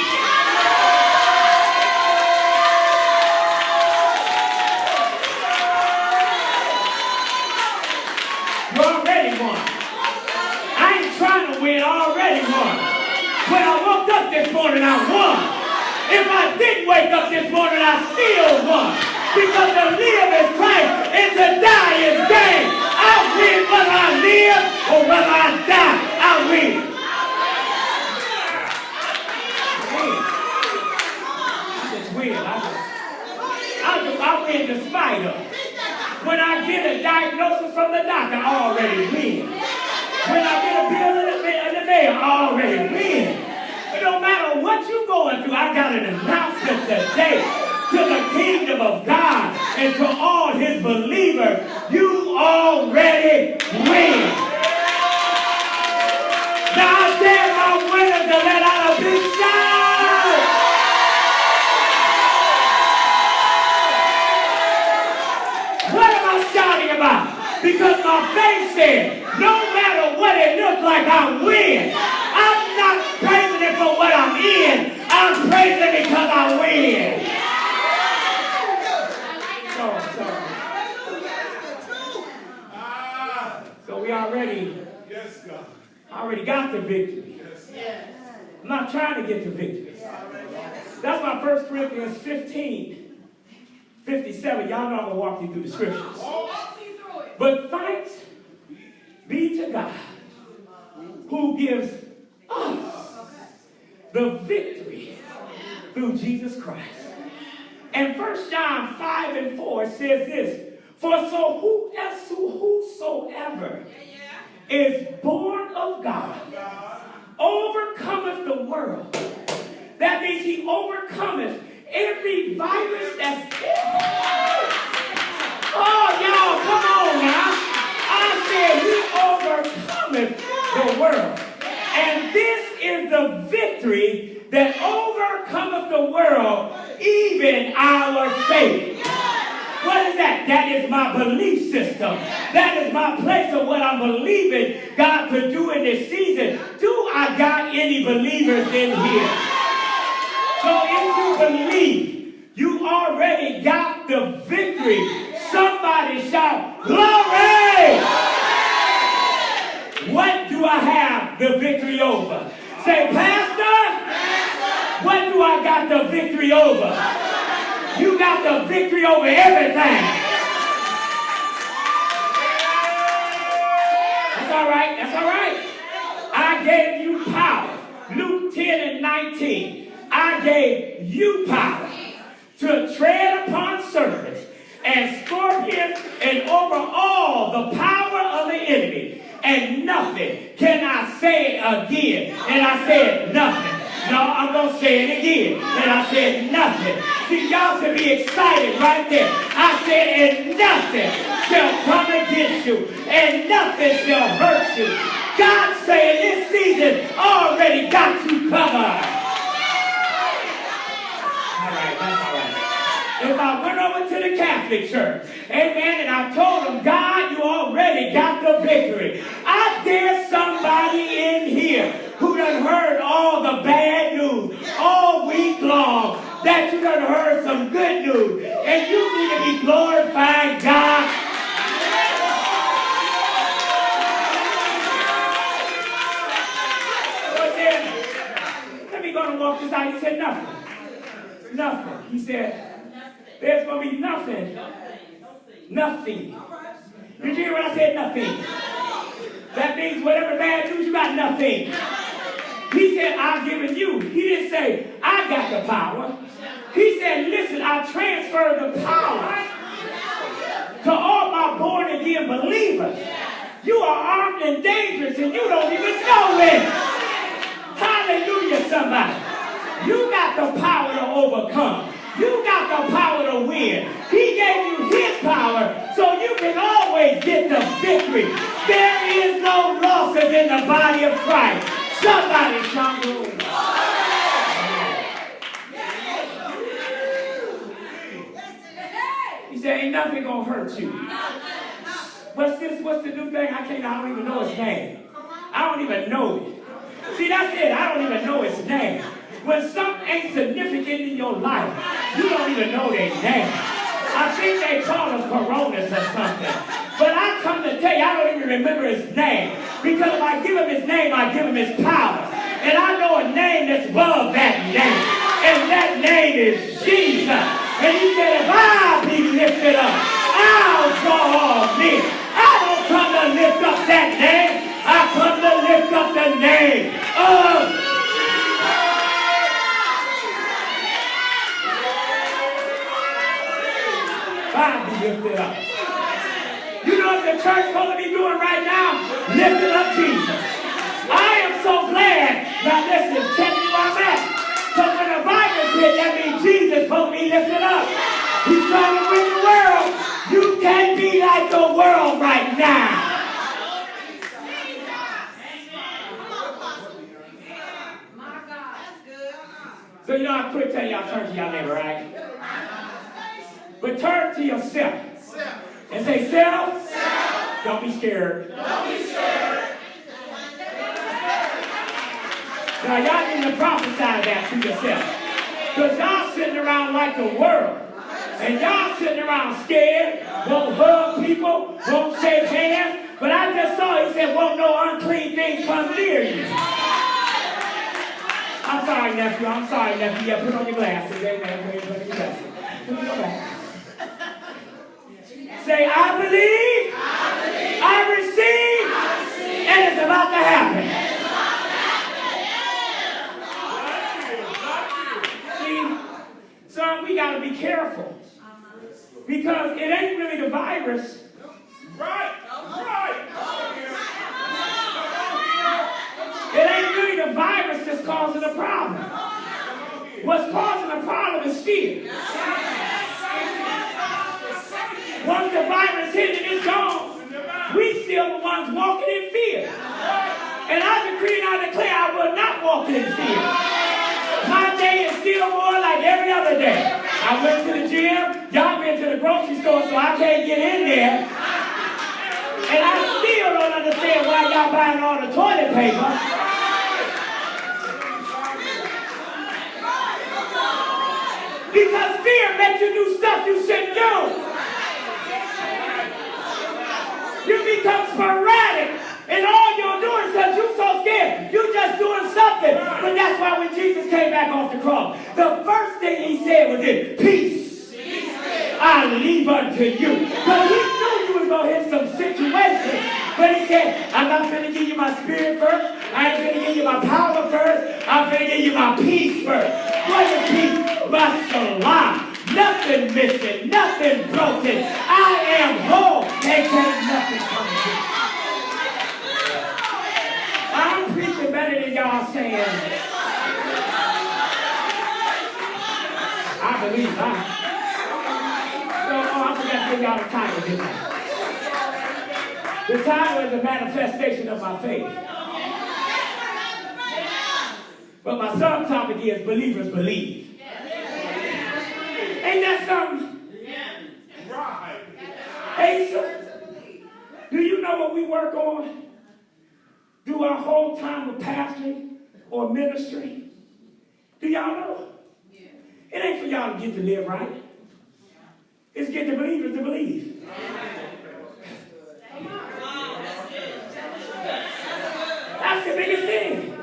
Speaker 3: You already won. I ain't trying to win, I already won. When I woke up this morning, I won. If I didn't wake up this morning, I still won. Because to live is Christ and to die is gain. I win whether I live or whether I die. I win. I just win. I win despite of. When I get a diagnosis from the doctor, I already win. When I get a bill in the mail, I already win. No matter what you're going through, I got an announcement today to the kingdom of God and to all his believers. You already win. Now I dare my winners to let out a big shout. What am I shouting about? Because my faith said, no matter what it looks like, I win. I'm not praising it for what I'm in. I'm praising it because I win. So we already got the victory. I'm not trying to get the victory. That's why 1 Corinthians 15:57. Y'all know I'm going to walk you through the scriptures. But thanks be to God who gives us the victory through Jesus Christ. And 1 John 5:4 says this, for so whosoever is born of God overcometh the world. That means he overcometh every virus that's oh, y'all, come on now. I said he overcometh the world. And this is the victory that overcometh the world, even our faith. What is that? That is my belief system. That is my place of what I'm believing God to do in this season. Do I got any believers in here? So if you believe, you already got the victory. Somebody shout, glory! What do I have the victory over? Say, Pastor, what do I got the victory over? You got the victory over everything. That's all right. That's all right. I gave you power. Luke 10:19. I gave you power to tread upon serpents and scorpions and over all the power of the enemy. and nothing. Can I say it again? And I said nothing. No, I'm going to say it again. And I said nothing. See, y'all should be excited right there. I said, and nothing shall come against you. And nothing shall hurt you. God saying this season already got you covered. All right, that's all right. If I went over to the Catholic Church, amen, and I told them, God, you already got the victory. I dare somebody in here who done heard all the bad news all week long, that you done heard some good news, and you need to be glorifying God. Let me go and walk this out. He said nothing. Nothing. He said, there's going to be nothing. Nothing. Did you hear what I said? Nothing. That means whatever bad news, you got nothing. He said, I've given you. He didn't say, I got the power. He said, listen, I transfer the power to all my born again believers. You are armed and dangerous and you don't even know it. Hallelujah, somebody. You got the power to overcome. You got the power to win. He gave you his power so you can always get the victory. There is no losses in the body of Christ. Somebody shout glory. He said, ain't nothing gonna hurt you. What's this? What's the new thing? I don't even know its name. I don't even know it. See, that's it. I don't even know its name. When something ain't significant in your life, you don't even know their name. I think they call them coronas or something. But I come to tell you, I don't even remember his name. Because if I give him his name, I give him his power. And I know a name that's above that name. And that name is Jesus. And he said, if I be lifted up, I'll draw all men. I don't come to lift up that name. I come to lift up the name of God. Be lifted up. You know what the church supposed to be doing right now? Lifting up Jesus. I am so glad. Now listen, tell me where I'm at. Because when the virus hit, that means Jesus supposed to be lifted up. He's trying to win the world. You can't be like the world right now. So you know I quit telling y'all turn to y'all neighbor, right? But turn to yourself and say, self, don't be scared. Don't be scared. Now y'all need to prophesy that to yourself. Because y'all sitting around like the world. And y'all sitting around scared, won't hug people, won't shake hands. But I just saw, he said, won't no unclean things come near you. I'm sorry, nephew. Yeah, put on your glasses. Amen. Put on your glasses. Put them back. Say, I believe, I receive, and it's about to happen. See, son, we got to be careful. Because it ain't really the virus. Right. It ain't really the virus that's causing the problem. What's causing the problem is fear. Once the virus hit and it's gone, we still the ones walking in fear. And I decree and I declare I will not walk in fear. My day is still more like every other day. I went to the gym, y'all been to the grocery store, so I can't get in there. And I still don't understand why y'all buying all the toilet paper. Because fear makes you do stuff you shouldn't do. You become sporadic, and all you're doing is because you're so scared. You're just doing something. But that's why when Jesus came back off the cross, the first thing he said was this, peace I leave unto you. Because he knew you was going to hit some situations. But he said, I'm not going to give you my spirit first. I ain't going to give you my power first. I'm going to give you my peace first. What is peace? My shalom. Nothing missing, nothing broken. I am whole. They can't nothing come to me. gave y'all the title, didn't I? The title is a manifestation of my faith. But my subtopic is believers believe. Ain't that something? Hey, sir, do you know what we work on? Do our whole time of pastoring or ministry? Do y'all know? It ain't for y'all to get to live right. It's get the believers to believe. That's the biggest thing.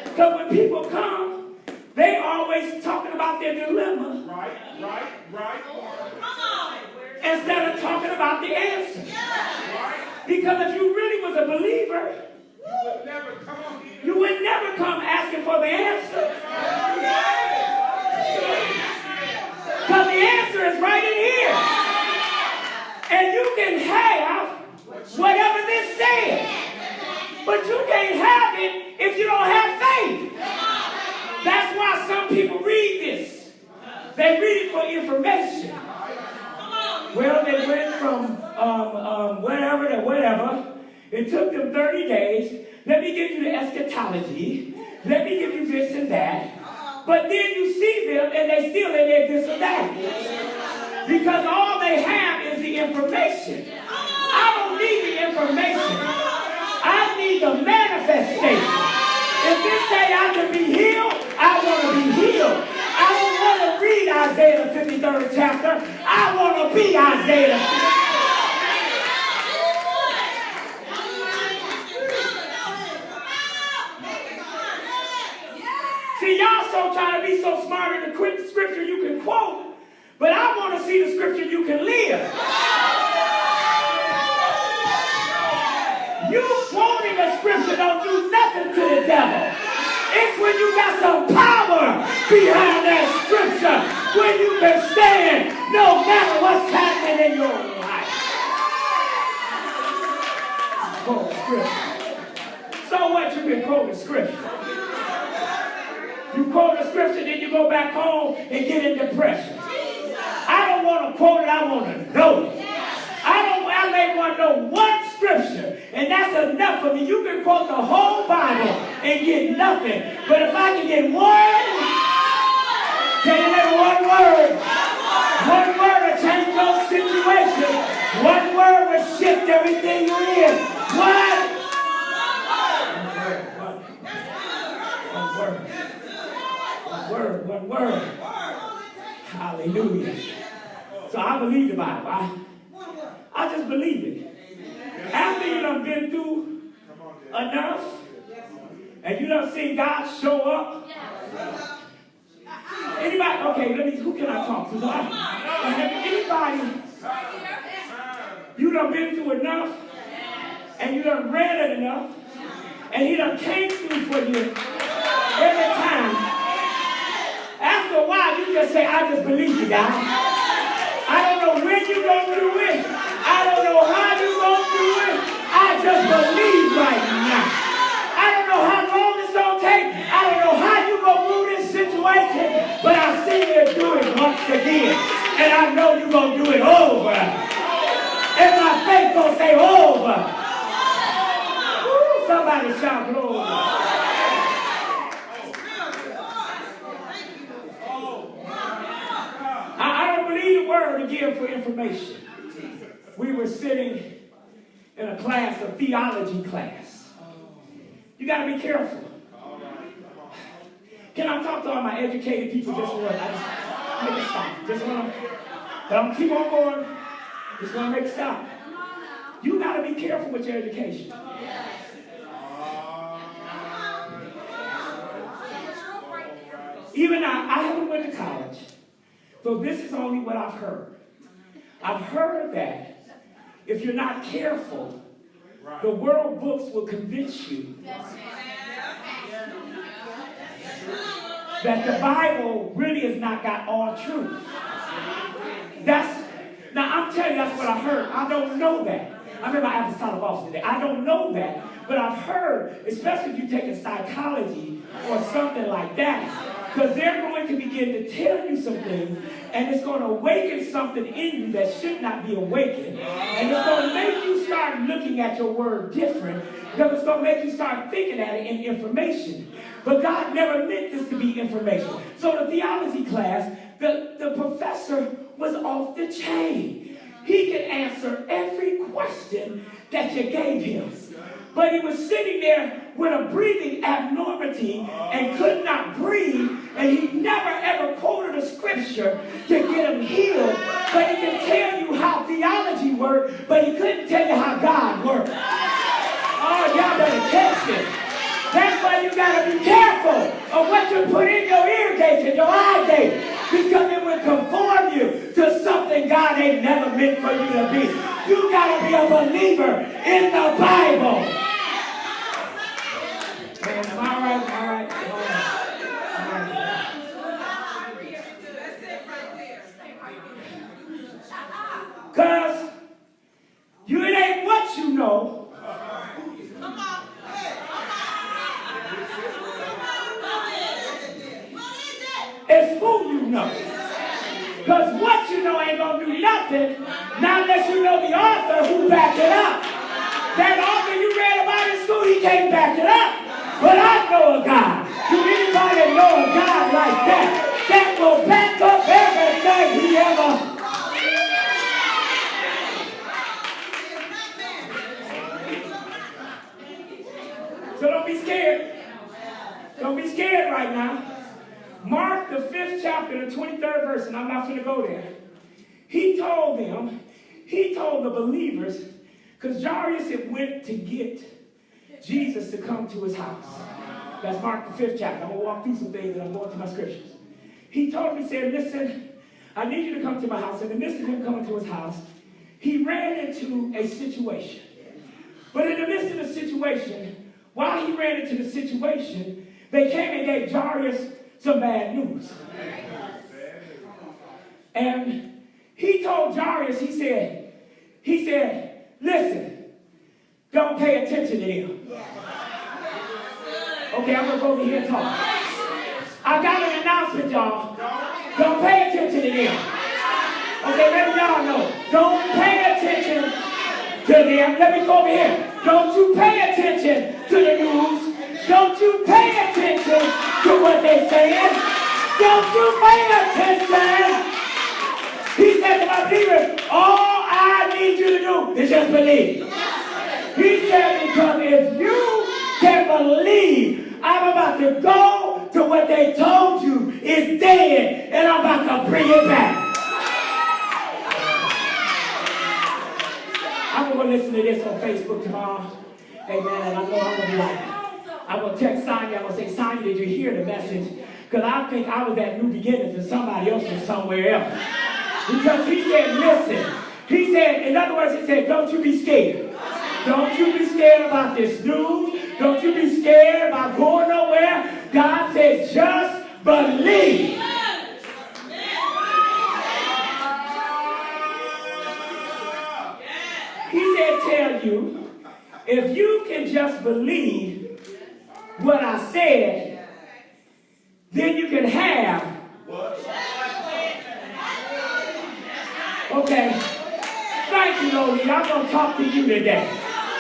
Speaker 3: Because when people come, they always talking about their dilemma. Right. Instead of talking about the answer. Because if you really was a believer, you would never come asking for the answer. Because the answer is right in here. And you can have whatever this says. But you can't have it if you don't have faith. That's why some people read this. They read it for information. Well, they went from whatever to whatever. It took them 30 days. Let me give you the eschatology. Let me give you this and that. But then you see them and they still in their this or that. Because all they have is the information. I don't need the information. I need the manifestation. If this say I can be healed, I want to be healed. I don't want to read Isaiah the 53rd chapter. I want to be Isaiah the 53rd. See, y'all so trying to be so smart in the scripture you can quote, but I want to see the scripture you can live. You quoting a scripture don't do nothing to the devil. It's when you got some power behind that scripture, when you can stand no matter what's happening in your life. Quote scripture. So what, you been quoting scripture? You quote a scripture, then you go back home and get in depression. I don't want to quote it, I want to know it. I may want to know one scripture, and that's enough for me. You can quote the whole Bible and get nothing. But if I can get one, tell you that one word will change your situation. One word will shift everything you're in. One word. Hallelujah. So I believe the Bible. I just believe it. After you done been through enough, and you done seen God show up. Anybody? Okay, who can I talk to? Anybody? You done been through enough, and you done read it enough, and he done came through for you every time. After a while, you just say, I just believe you, God. I don't know when you're going to do it. I don't know how you're going to do it. I just believe right now. I don't know how long it's going to take. I don't know how you're going to move this situation. But I see you do it once again. And I know you're going to do it over. And my faith going to say over. Woo, somebody shout glory. Word again for information. We were sitting in a class, a theology class. You got to be careful. Can I talk to all my educated people just for a minute? Make it stop. Just want to keep on going. Just want to make it stop. You got to be careful with your education. Even I haven't went to college. So this is only what I've heard. I've heard that if you're not careful, the world books will convince you that the Bible really has not got all truth. Now I'm telling you, that's what I heard. I don't know that. I'm in my apostolic office today. I don't know that, but I've heard, especially if you take a psychology or something like that Because they're going to begin to tell you some things, and it's going to awaken something in you that should not be awakened. And it's going to make you start looking at your word different, because it's going to make you start thinking at it in information. But God never meant this to be information. So the theology class, the professor was off the chain. He could answer every question that you gave him. But he was sitting there with a breathing abnormality and could not breathe, and he never ever quoted a scripture to get him healed. But he can tell you how theology worked, but he couldn't tell you how God worked. Oh, y'all better catch this. That's why you got to be careful of what you put in your ear gates and your eye gates, because it will conform you to something God ain't never meant for you to be. You got to be a believer in the Bible. Man, am I right? All right. Because it ain't what you know. It's who you know. Because what you know ain't going to do nothing, not unless you know the author who backed it up. That author you read about in school, he can't back it up. But I know a God. Do anybody know a God like that? That will back up everything he ever. So don't be scared. Don't be scared right now. Mark the 5th chapter, the 23rd verse, and I'm not going to go there. He told the believers, because Jairus had went to get Jesus to come to his house. That's Mark the 5th chapter. I'm going to walk through some things and I'm going to my scriptures. He told me, he said, listen, I need you to come to my house. In the midst of him coming to his house, he ran into a situation. But in the midst of the situation, while he ran into the situation, they came and gave Jairus some bad news. And he told Jairus, he said, listen, don't pay attention to them. Okay, I'm going to go over here and talk. I got an announcement, y'all. Don't pay attention to them. Okay, let y'all know. Don't pay attention to them. Let me go over here. Don't you pay attention to the news. Don't you pay attention to what they're saying. Don't you pay attention. He said to my believers, all I need you to do is just believe. He said, because if you can believe, I'm about to go to what they told you is dead, and I'm about to bring it back. I'm going to listen to this on Facebook tomorrow. Amen. And I know I'm going to be like, I'm going to text Sonya. I'm going to say, Sonya, did you hear the message? Because I think I was at New Beginnings and somebody else was somewhere else. Because he said, listen. He said, in other words, he said, don't you be scared. Don't you be scared about this news. Don't you be scared about going nowhere. God says, just believe. He said, tell you, if you can just believe what I said, then you can have. Okay. Thank you, Lord. I'm going to talk to you today.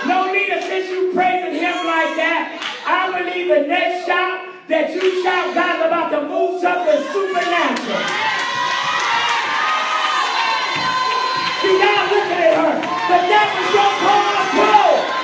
Speaker 3: No leader, since you praising him like that, I believe the next shout that you shout, God's about to move something supernatural. See, y'all looking at her, but that was your call too.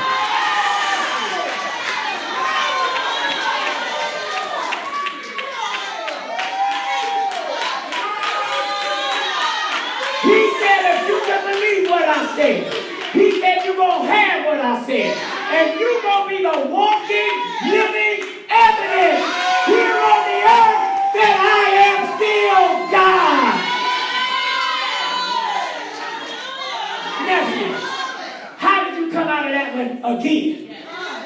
Speaker 3: He said, if you can believe what I said, he said you're going to have what I said. And you're going to be the walking, living evidence here on the earth that I am still God. Nephew, how did you come out of that one again?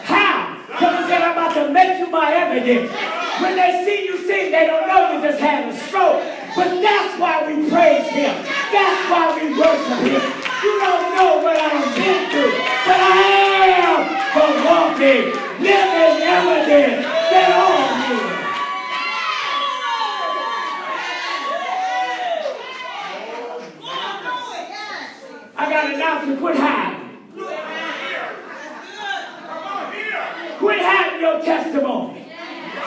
Speaker 3: How? Because he said, I'm about to make you my evidence. When they see you sing, they don't know you just had a stroke. But that's why we praise him. That's why we worship him. You don't know what I've been through, but I am the walking, living evidence that all men. your testimony.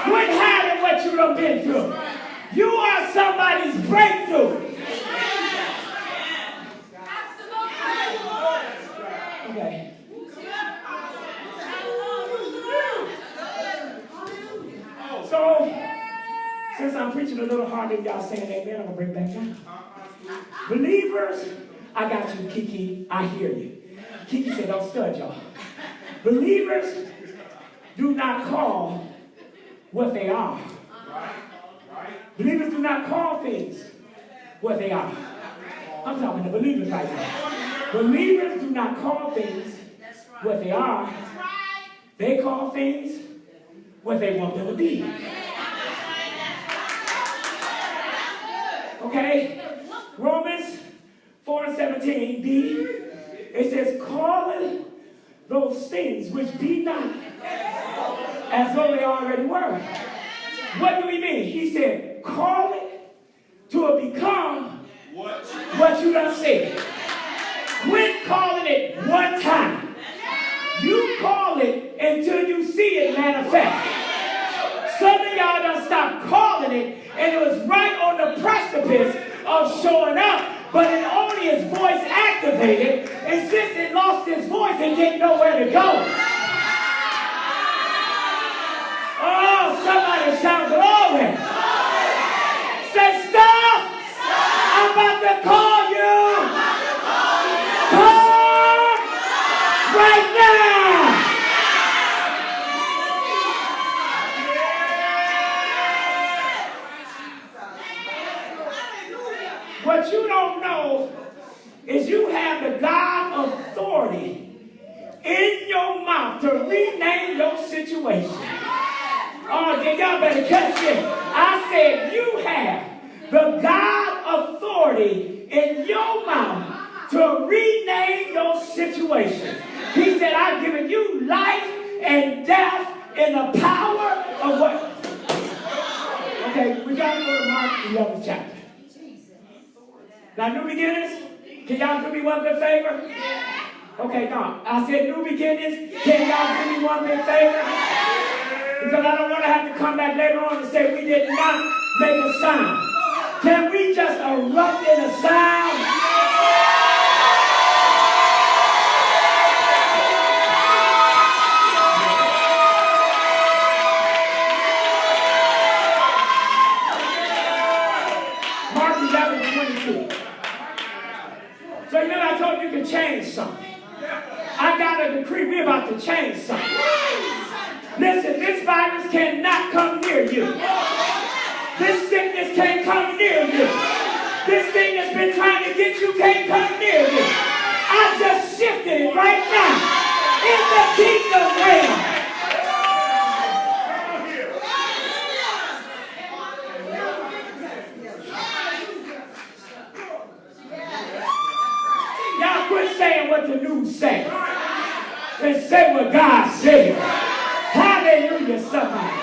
Speaker 3: Quit hiding what you done been through. You are somebody's breakthrough. Okay. So, since I'm preaching a little harder than y'all saying amen, I'm going to bring it back down. Believers, I got you, Kiki. I hear you. Kiki said, don't stud y'all. Believers do not call what they are. Believers do not call things what they are. I'm talking to believers right now. Believers do not call things what they are. They call things what they want them to be. Okay? Romans 4:17b, it says, calling those things which be not as though they already were. What do we mean? He said, call it to become what you done said. Quit calling it one time. You call it until you see it manifest. Some of y'all done stopped calling it, and it was right on the precipice of showing up, but it only its voice activated, and since it lost its voice, it didn't know where to go. Oh, somebody shout glory. Say, stop. I'm about to call you. Come right now. What you don't know is you have the God authority in your mouth to rename your situation. Oh, then y'all better catch it. I said you have the God authority in your mouth to rename your situation. He said, I've given you life and death in the power of what? Okay, we got to go to Mark 11th chapter. Now, new beginnings, can y'all do me one good favor? Okay, no. I said new beginnings. Can y'all do me one big favor? Because I don't want to have to come back later on and say we did not make a sound. Can we just erupt in a sound? Mark 11:22. So remember I told you you can change something. I got a decree. We're about to change something. Listen, this virus cannot come near you. This sickness can't come near you. This thing that's been trying to get you can't come near you. I just shifted it right now in the kingdom realm. Y'all quit saying what the news say and say what God said. Hallelujah, somebody.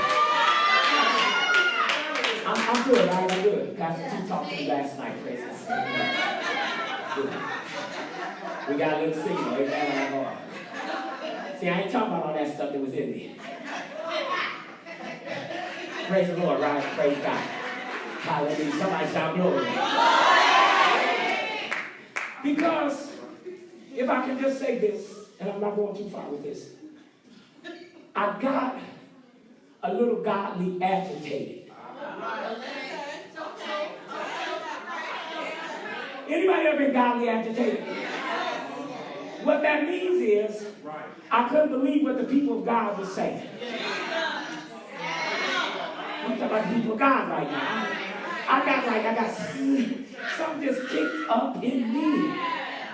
Speaker 3: I'm good, all right, I'm good. Pastor T talked to me last night, praise God. Good. We got a little signal, amen. See, I ain't talking about all that stuff that was in me. Praise the Lord, right? Praise God. Hallelujah. Somebody shout glory. Because if I can just say this, and I'm not going too far with this, I got a little godly agitated. Anybody ever been godly agitated? What that means is, I couldn't believe what the people of God were saying. I'm talking about the people of God right now. I got something just kicked up in me.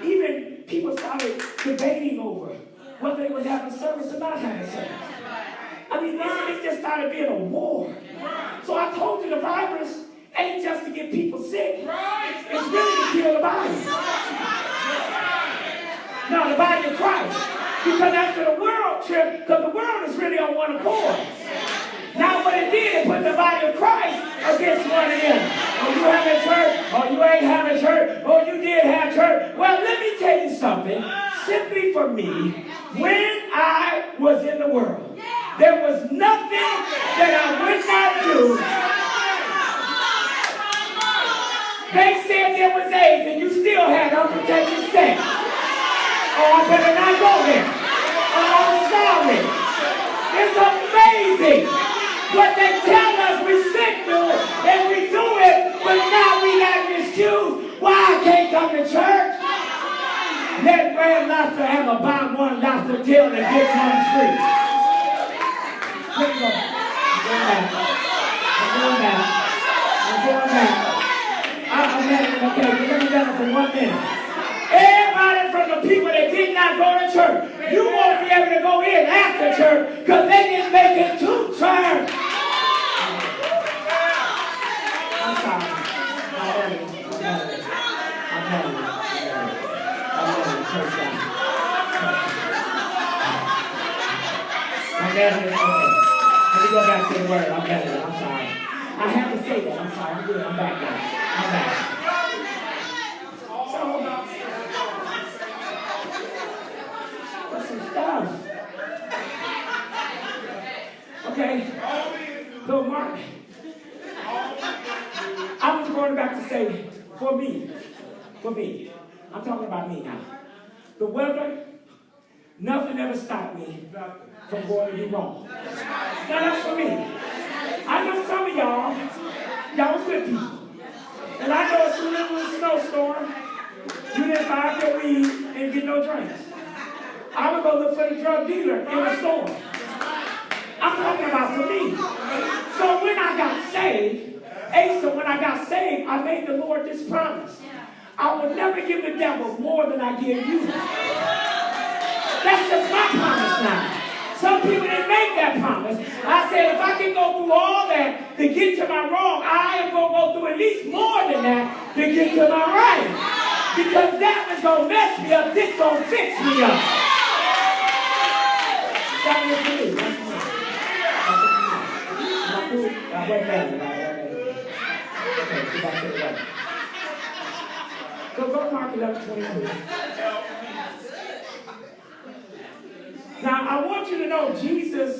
Speaker 3: Even people started debating over whether they would have a service or not have a service. I mean, it just started being a war. So I told you the virus ain't just to get people sick. It's really to kill the body. No, the body of Christ. Because after the world trip, because the world is really on one accord. Now what it did, it put the body of Christ against one another. Oh, you having church? Oh, you ain't having church? Oh, you did have church? Well, let me tell you something. Simply for me, when I was in the world, There was nothing that I would not do. They said there was AIDS and you still had unprotected sex. Oh, I better not go there. Oh, I'm sorry. It's amazing what they tell us we should do, and we do it, but now we got an excuse why I can't come to church. Let Red Lobster have a buy one lobster tail and get one free. Let me go. I'm going back. Okay, let me down for 1 minute. Everybody from the people that did not go to church, you won't be able to go in after church because they didn't make it to church. I'm sorry. Okay. Let me go back to the word. I'm sorry. I have to say that. I'm sorry. I'm good. I'm back now. I'm back. Okay, so Mark, I was going back to say, for me, I'm talking about me now. The weather, nothing ever stopped me from going to do wrong. Now that's for me. I know some of y'all was good people. And I know as soon as it was a snowstorm, you didn't buy your weed and get no drinks. I would go look for the drug dealer in the storm. I'm talking about for me. So when I got saved, I made the Lord this promise. I will never give the devil more than I give you. That's just my promise now. Some people didn't make that promise. I said if I can go through all that to get to my wrong, I am going to go through at least more than that to get to my right. Because that was going to mess me up. This going to fix me up. That was me. Okay, go back to the right. So go Mark 11:22. Now, I want you to know Jesus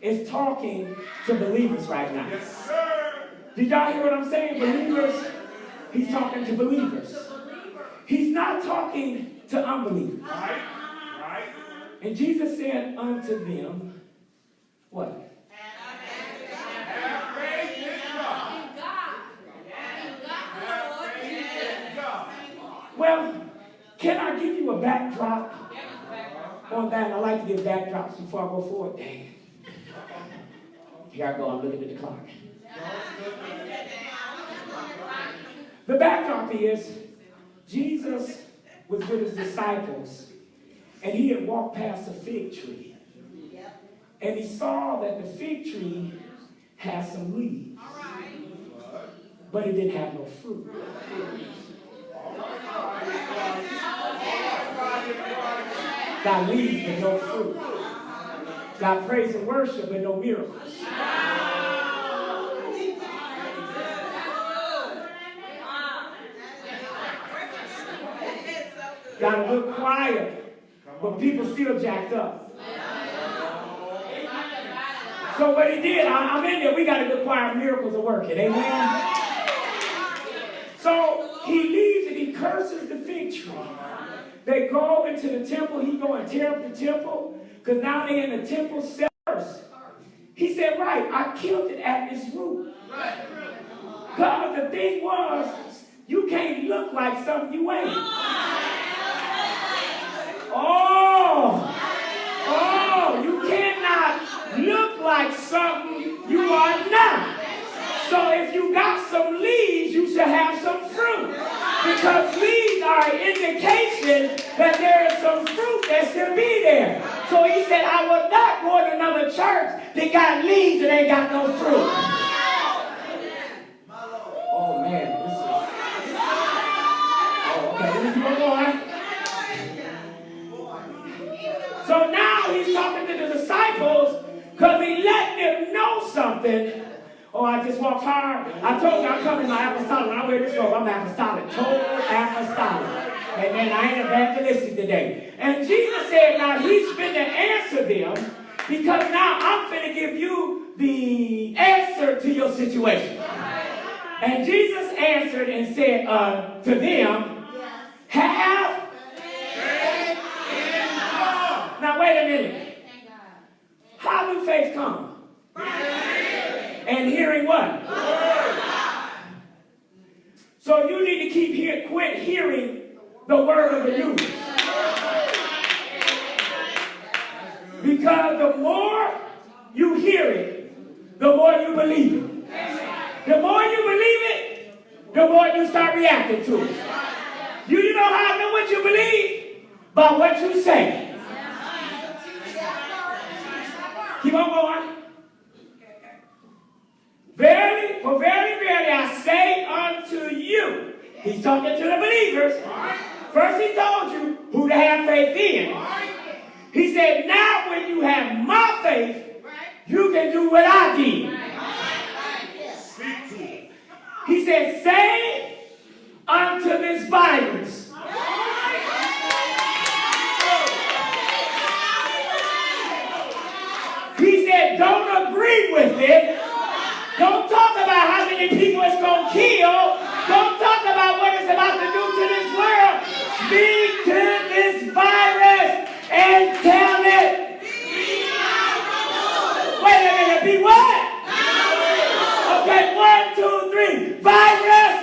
Speaker 3: is talking to believers right now. Yes, sir. Did y'all hear what I'm saying? Believers, he's talking to believers. He's not talking to unbelievers. Right. And Jesus said unto them, what? Well, can I give you a backdrop on that? I like to give backdrops before I go forward. Dang. Here I go, I'm looking at the clock. The backdrop is Jesus was with his disciples, and he had walked past a fig tree. And he saw that the fig tree had some leaves, but it didn't have no fruit. Got leaves but no fruit. Got praise and worship but no miracles. Got a good choir, but people still jacked up. So what he did, I'm in there, we got a good choir, miracles are working, amen? So he leaves and he curses the fig tree. They go into the temple, he go and tear up the temple, because now they're in the temple first. He said, right, I killed it at its root. Because the thing was, you can't look like something you ain't. You cannot look like something you are not. So if you got some leaves, you should have some fruit. Because leaves are an indication that there is some fruit that should be there. So he said, I will not go to another church that got leaves and ain't got no fruit. Oh man, this is... Oh, okay, let me keep on going. So now he's talking to the disciples because he let them know something. Oh, I just walked hard. I told you I'm coming my apostolic. When I wear this robe, I'm apostolic. Total apostolic. Amen. I ain't evangelistic today. And Jesus said, now he's been to answer them. Because now I'm finna give you the answer to your situation. And Jesus answered and said to them, have faith in God. Now wait a minute. How do faith come? And hearing what? So you need to quit hearing the word of the news. Because the more you hear it, the more you believe it. The more you believe it, the more you start reacting to it. You know how I know what you believe? By what you say. Keep on going. Verily, for verily, verily, I say unto you. He's talking to the believers. First he told you who to have faith in. He said, now when you have my faith, you can do what I did. He said, say unto this virus. He said, don't agree with it. Don't talk about how many people it's going to kill. Don't talk about what it's about to do to this world. Speak to this virus and tell it. Wait a minute, be what? Okay, 1, 2, 3. Virus.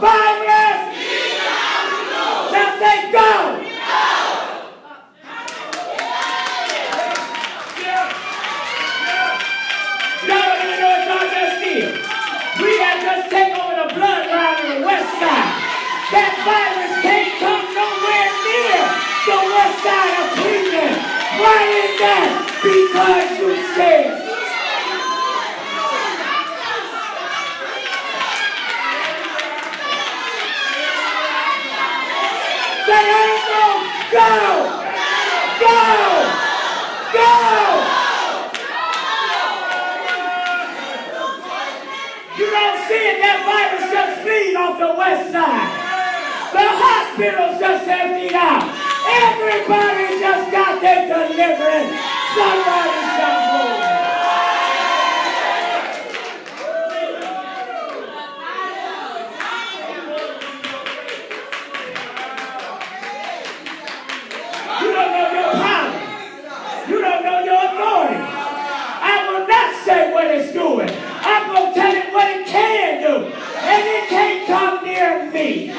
Speaker 3: Virus. Now say go. We had just taken over the bloodline on the west side. That virus can't come nowhere near the west side of Cleveland. Why is that? Because you said. Say, Angel, go! Go! Go! You don't see it, that virus just fleeing off the west side. The hospitals just emptied out. Everybody just got their deliverance. Somebody shout glory. You don't know your power. You don't know your authority. I will not say what it's doing. I'm going to tell it what it can do. And it can't come near me.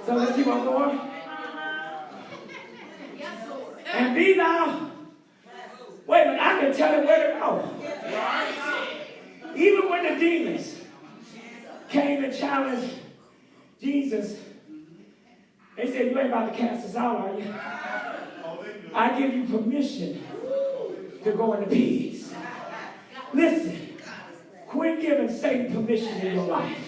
Speaker 3: So let's keep on going. And be thou. Wait a minute, I can tell it where to go. Even when the demons came and challenged Jesus, they said, you ain't about to cast us out, are you? I give you permission to go into peace. Listen, quit giving Satan permission in your life.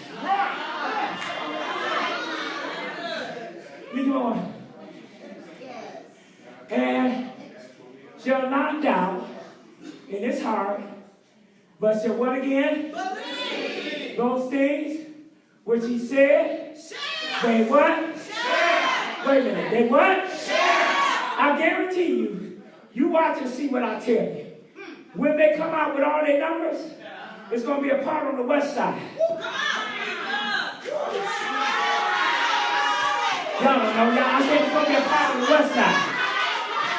Speaker 3: Keep going. And shall not doubt in his heart, but shall what again? Believe. Those things which he said. They what? Wait a minute. They what? I guarantee you, you watch and see what I tell you. When they come out with all their numbers, it's going to be a part on the west side. Y'all don't know. I said it's going to be a part on the west side.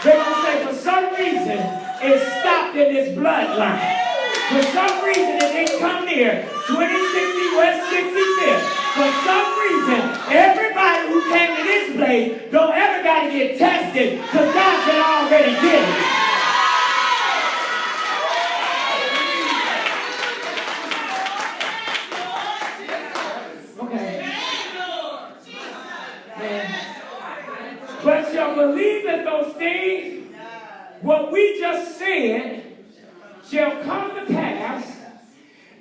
Speaker 3: They're going to say for some reason it stopped in this bloodline. For some reason it didn't come near 2060 West 65th. For some reason, everybody who came to this place don't ever got to get tested because God said I already did it. Okay. But shall believe that those things, what we just said, shall come to pass,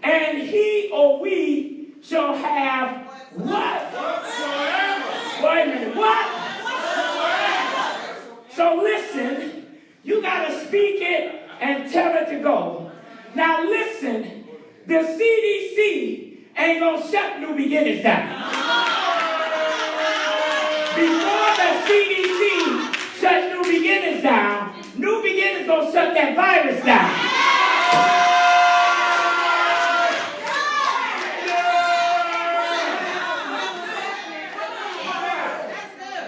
Speaker 3: and he or we shall have what? Whatsoever. Wait a minute, what? Whatsoever. So listen, you got to speak it and tell it to go. Now listen, the CDC ain't going to shut New Beginnings down. Before the CDC shut New Beginnings down, New Beginnings going to shut that virus down.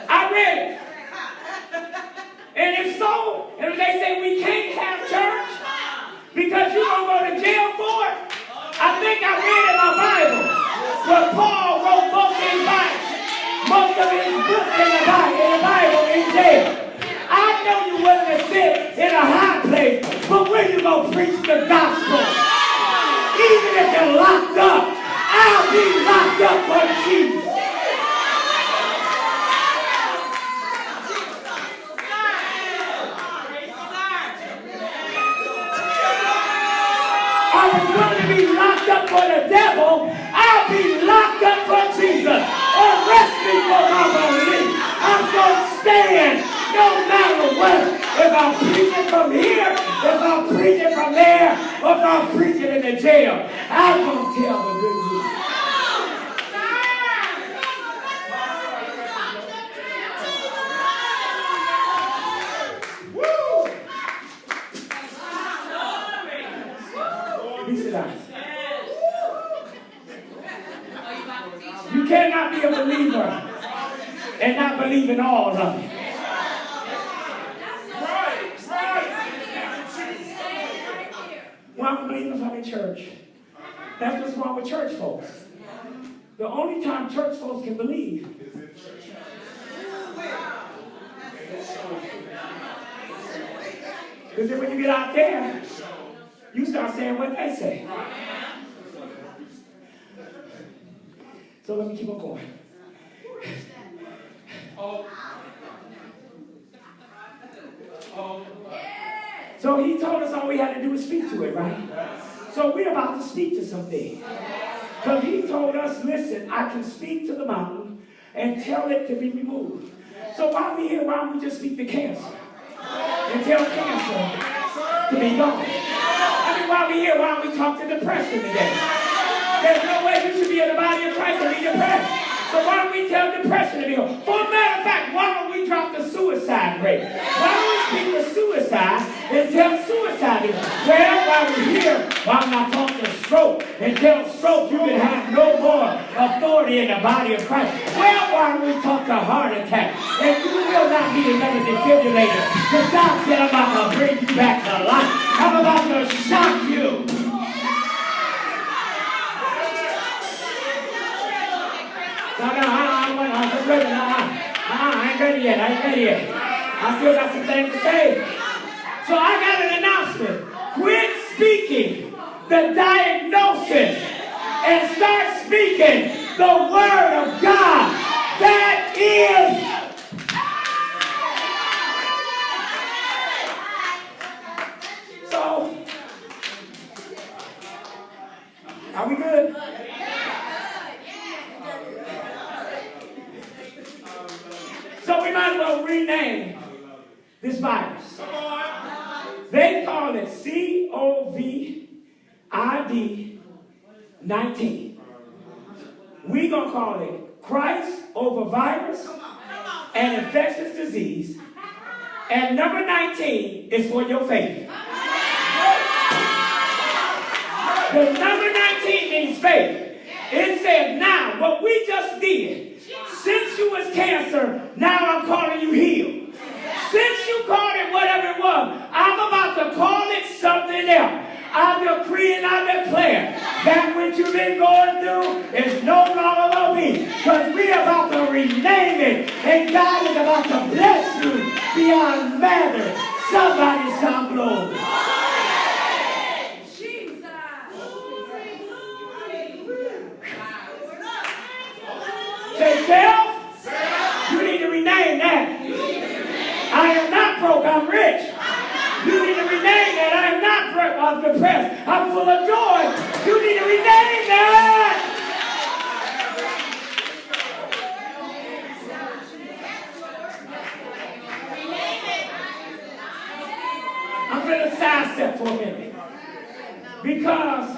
Speaker 3: I read it. And if so, and if they say we can't have church because you're going to go to jail for it, I think I read in my Bible where Paul wrote both his Bibles, most of his books in the Bible in jail. I know you're willing to sit in a high place, but where you going to preach the gospel? Even if you're locked up, I'll be locked up for Jesus. I was going to be locked up for the devil. I'll be locked up for Jesus. Arrest me for my belief. I'm going to stand no matter what. If I'm preaching from here, if I'm preaching from there, or if I'm preaching in the jail, I'm going to tell the good news. You cannot be a believer and not believe in all of it. Well, I'm believing from the church. That's what's wrong with church folks. The only time church folks can believe is in church. Because then when you get out there, you start saying what they say. So let me keep on going. So he told us all we had to do was speak to it, right? So we're about to speak to something. Because he told us, listen, I can speak to the mountain and tell it to be removed. So while we're here, why don't we just speak to cancer? And tell cancer to be gone. I mean, while we're here, why don't we talk to depression today? There's no way you should be in the body of Christ and be depressed. So why don't we tell depression to be gone? For a matter of fact, why don't we drop the suicide rate? Why don't we speak to suicide and tell suicide to be gone? Well, while we're here, why not talk to stroke and tell stroke you can have no more authority in the body of Christ? Well, why don't we talk to heart attack? And you will not need another defibrillator. Because God said, I'm about to bring you back to life. I'm about to shock you. I ain't ready yet. I still got some things to say. So I got an announcement. Quit speaking the diagnosis and start speaking the word of God. That is. So, are we good? So we might as well rename this virus. They call it COVID-19. We're going to call it Christ over virus and infectious disease. And number 19 is for your faith. The number 19 means faith. It says, now, what we just did, since you was cancer, now I'm calling you healed. Since you called it whatever it was, I'm about to call it something else. I decree and I declare that what you've been going through is no longer going to be. Because we're about to rename it. And God is about to bless you beyond measure. Somebody shout glory. Say, self, you need to rename that. I am not broke, I'm rich. You need to rename that. I am not broke, I'm depressed. I'm full of joy. You need to rename that. I'm going to sidestep for a minute. Because,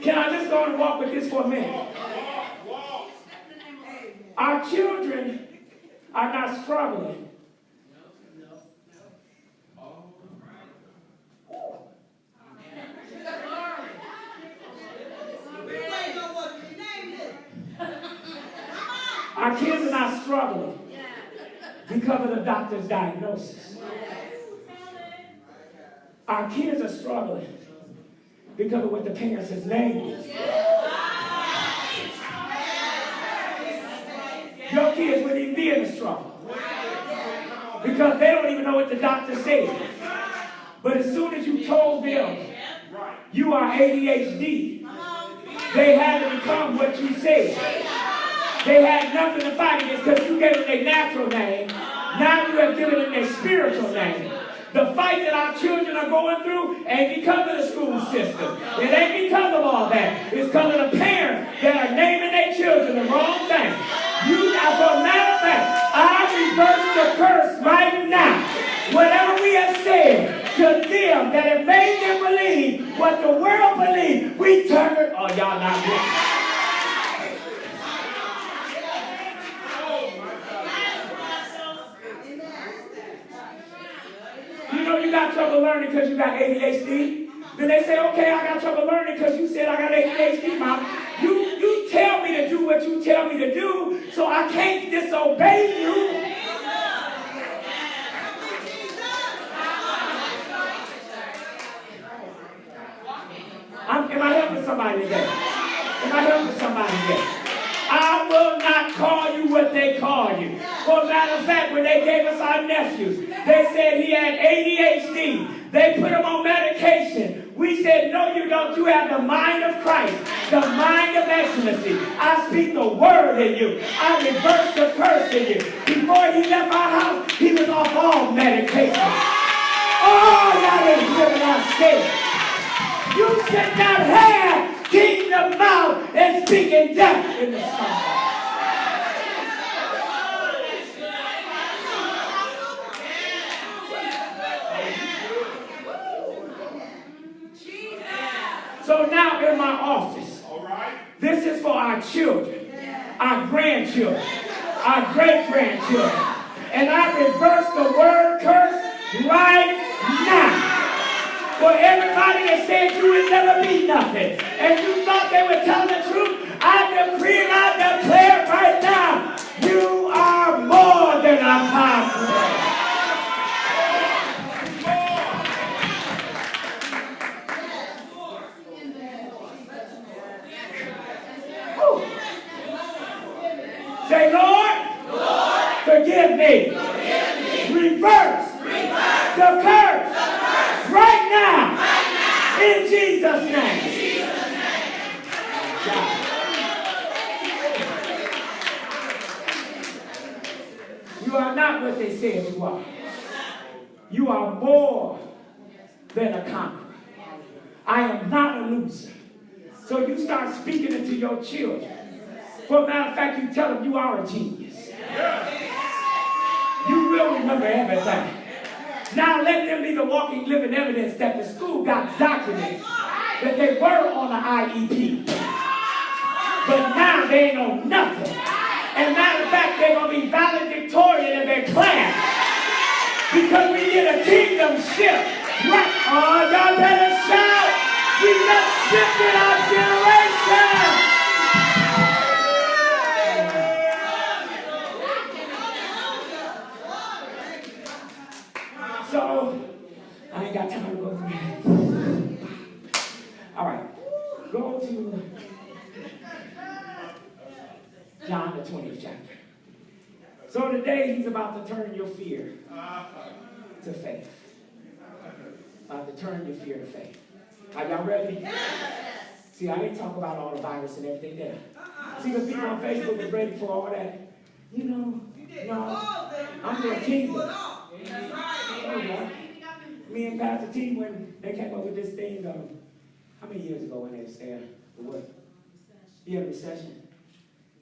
Speaker 3: can I just go and walk with this for a minute? Our children are not struggling. Our kids are not struggling because of the doctor's diagnosis. Our kids are struggling because of what the parents have named is. Your kids wouldn't even be in the struggle because they don't even know what the doctor said. But as soon as you told them you are ADHD, they had to become what you said. They had nothing to fight against because you gave them their natural name. Now you have given them their spiritual name. The fight that our children are going through ain't because of the school system. It ain't because of all that. It's because of the parents that are naming their children the wrong thing. As a matter of fact, I reverse the curse right now. Whatever we have said to them that have made them believe what the world believes, we turn it. Oh, y'all not good. You know you got trouble learning because you got ADHD. Then they say, okay, I got trouble learning because you said I got ADHD, Mom. You tell me to do what you tell me to do, so I can't disobey you. Am I helping somebody today? Am I helping somebody today? I will not call you what they call you. For a matter of fact, when they gave us our nephews, they said he had ADHD. They put him on medication. We said, no, you don't. You have the mind of Christ, the mind of excellency. I speak the word in you. I reverse the curse in you. Before he left our house, he was off all medication. Oh, y'all didn't hear what I said. You should not have kingdom mouth and speaking death in the sun. So now in my office, this is for our children, our grandchildren, our great-grandchildren. And I reverse the word curse right now. For everybody that said you would never be nothing, and you thought they would tell the truth, I decree and I declare right now, you are more than a conqueror. Say, Lord, forgive me. Reverse the curse right now in Jesus' name. You are not what they said you are. You are more than a conqueror. I am not a loser. So you start speaking into your children. For a matter of fact, you tell them you are a genius. You will remember everything. Now let them be the walking, living evidence that the school got documented that they were on an IEP. But now they ain't on nothing. And matter of fact, they're going to be valedictorian in their class. Because we did a kingdom shift. Right? Oh, y'all better shout. We just shifted our generation. So, I ain't got time to go through that. All right. Go to John the 20th chapter. So today he's about to turn your fear to faith. About to turn your fear to faith. Are y'all ready? See, I didn't talk about all the virus and everything there. See, the people on Facebook is ready for all that. You know, no, I'm your kingdom. Me and Pastor T, when they came up with this thing, how many years ago when they said, what? Yeah, recession.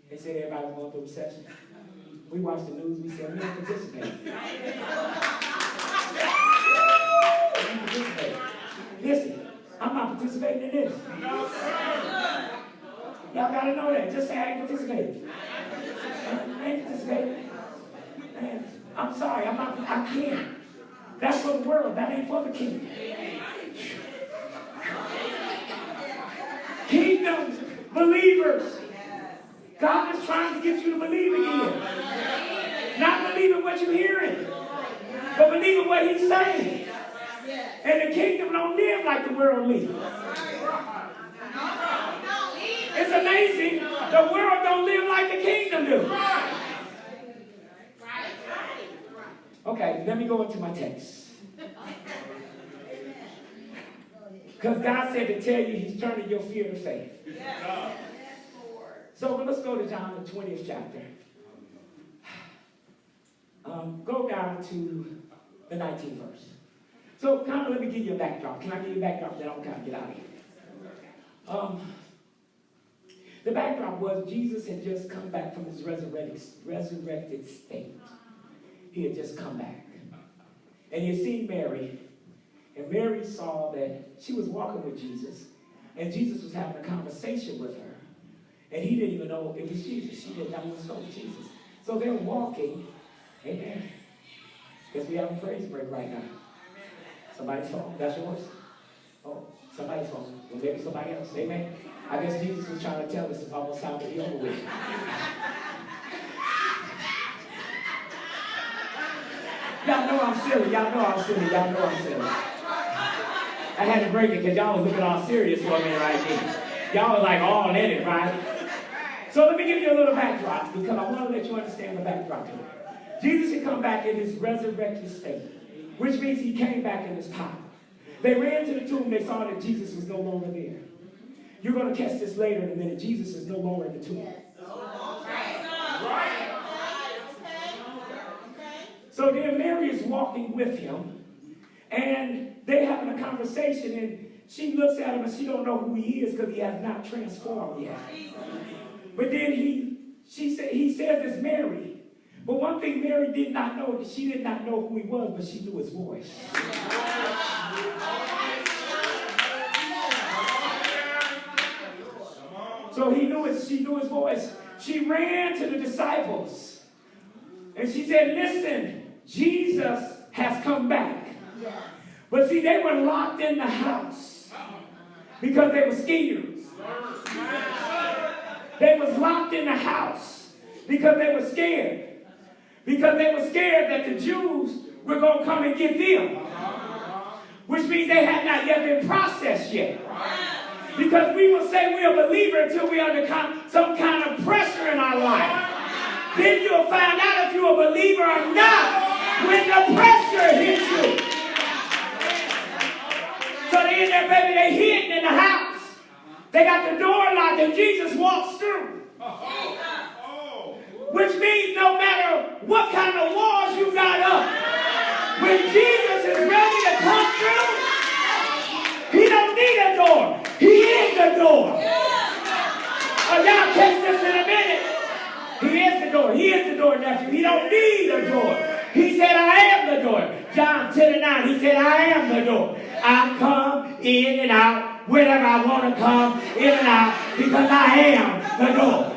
Speaker 3: They said everybody was going through recession. We watched the news, we said, we don't participate. Listen, I'm not participating in this. Y'all got to know that. Just say I ain't participating. I ain't participating. Man, I'm sorry. I can't. That's for the world. That ain't for the kingdom. Kingdom believers. God is trying to get you to believe again. Not believing what you're hearing, but believing what he's saying. And the kingdom don't live like the world lives. It's amazing. The world don't live like the kingdom do. Okay, let me go into my text. Because God said to tell you he's turning your fear to faith. So let's go to John, the 20th chapter. Go down to the 19th verse. So kind of let me give you a backdrop. Can I give you a backdrop? Then I'll kind of get out of here. The backdrop was Jesus had just come back from his resurrected state. He had just come back. And he had seen Mary. And Mary saw that she was walking with Jesus. And Jesus was having a conversation with her. And he didn't even know it was Jesus. She didn't know it was Jesus. So they're walking. Amen. Guess we have a praise break right now. Somebody's phone. That's yours? Oh, somebody's phone. Well, maybe somebody else. Amen. I guess Jesus was trying to tell us it's almost time to be over with. Y'all know I'm silly. Y'all know I'm silly. Y'all know I'm silly. I had to break it because y'all was looking all serious for me right there. Y'all was like all in it, right? So let me give you a little backdrop because I want to let you understand the backdrop here. Jesus had come back in his resurrected state, which means he came back in his power. They ran to the tomb. They saw that Jesus was no longer there. You're going to catch this later in a minute. Jesus is no longer in the tomb. So then Mary is walking with him, and they're having a conversation, and she looks at him, and she don't know who he is because he has not transformed yet. But then he says it's Mary. But one thing Mary did not know, she did not know who he was, but she knew his voice. So she knew his voice. She ran to the disciples. And she said, listen, Jesus has come back. But see, they were locked in the house because they were scared. They was locked in the house because they were scared. Because they were scared that the Jews were going to come and get them. Which means they had not yet been processed yet. Because we will say we're a believer until we're under some kind of pressure in our life. Then you'll find out if you're a believer or not when the pressure hits you. So they in there, baby, they hidden in the house. They got the door locked and Jesus walks through. Which means no matter what kind of walls you got up, when Jesus is ready to come through, he don't need a door. He is the door. Y'all catch this in a minute. He is the door. He is the door, nephew. He don't need a door. He said, I am the door. John 10:9, he said, I am the door. I come in and out whenever I want to come in and out because I am the door.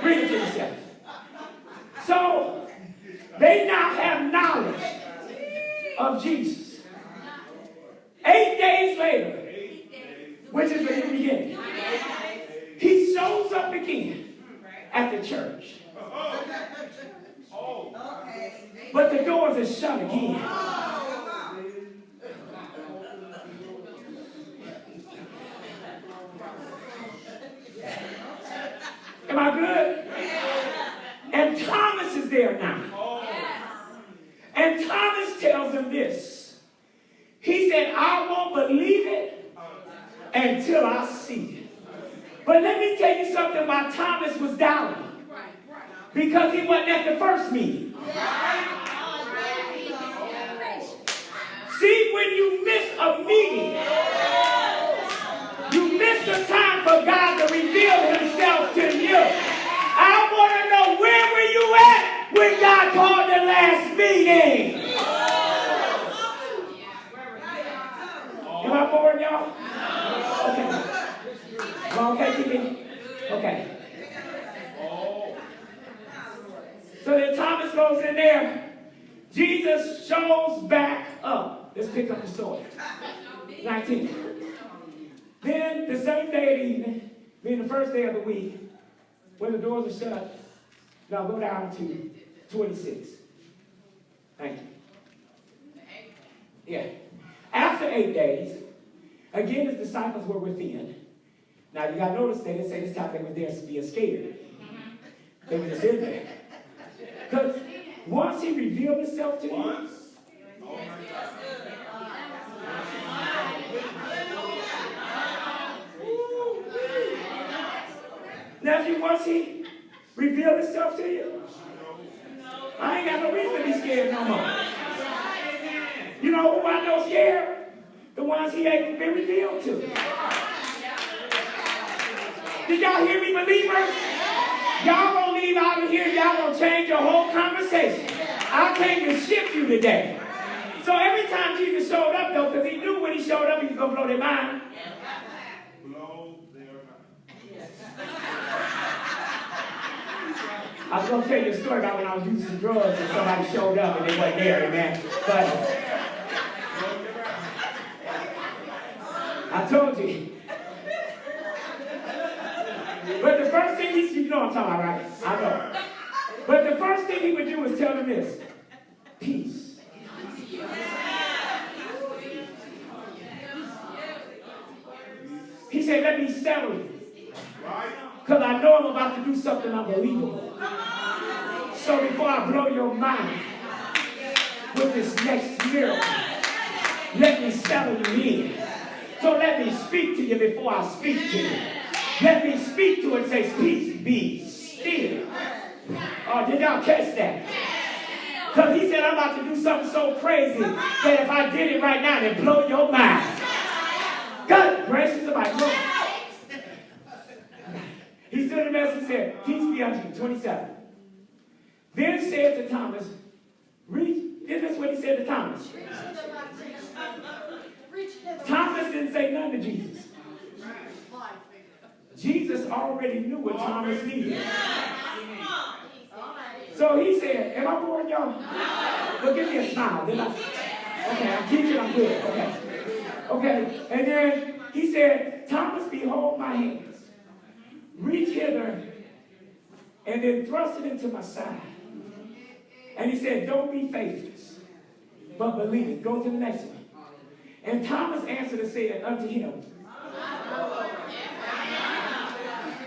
Speaker 3: Read it to yourself. So, they now have knowledge of Jesus. 8 days later, which is the new beginning, he shows up again at the church. But the doors are shut again. Am I good? And Thomas is there now. And Thomas tells him this. He said, I won't believe it until I see it. But let me tell you something why Thomas was doubting. Because he wasn't at the first meeting. See, when you miss a meeting, you miss the time for God to reveal himself to you. I want to know, where were you at when God called the last meeting? Jesus shows back up. Let's pick up the story. 19. Then the same day at evening, being the first day of the week, when the doors are shut, now go down to 26. Thank you. Yeah. After 8 days, again his disciples were within. Now you got to notice they didn't say this time they were there being scared. They were just in there. Because once he revealed himself to you, nephew, once he revealed himself to you, I ain't got no reason to be scared no more. You know who I know scared? The ones he ain't been revealed to. Did y'all hear me, believers? Y'all gonna leave out of here, y'all gonna change your whole conversation. I came to shift you today. So every time Jesus showed up, though, because he knew when he showed up, he was gonna blow their mind.
Speaker 4: Blow their mind.
Speaker 3: I was going to tell you a story about when I was using some drugs and somebody showed up and they wasn't there, amen. But I told you. But the first thing you know what I'm talking about, right? I know. But the first thing he would do is tell them this. Peace. He said, let me settle you. Because I know I'm about to do something unbelievable. So before I blow your mind with this next miracle, let me settle you in. So let me speak to you before I speak to you. Let me speak to it and say, peace, be still. Oh, did y'all catch that? Because he said, I'm about to do something so crazy that if I did it right now, it'd blow your mind. God gracious, somebody, look. He stood in the message and said, peace be unto you, 27. Then said to Thomas, reach. Isn't this what he said to Thomas? Thomas didn't say nothing to Jesus. Jesus already knew what Thomas needed. So he said, am I boring y'all? Well, give me a smile. Then okay, I'm teaching, I'm good. Okay. And then he said, Thomas, behold my hands. Reach hither and then thrust it into my side. And he said, don't be faithless, but believe it. Go to the next one. And Thomas answered and said unto him,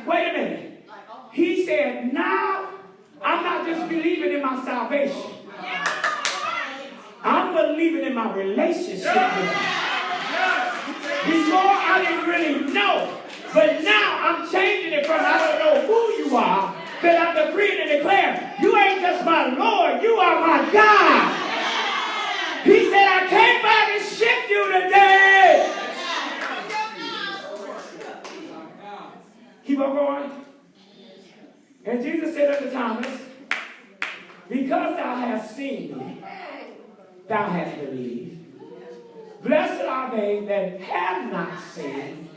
Speaker 3: wait a minute. He said, now I'm not just believing in my salvation. I'm believing in my relationship with him. Before I didn't really know. But now I'm changing it from I don't know who you are, but I'm decreeing and declaring, you ain't just my Lord, you are my God. He said, I came by to shift you today. Keep on going. And Jesus said unto Thomas, because thou hast seen me, thou hast believed. Blessed are they that have not seen.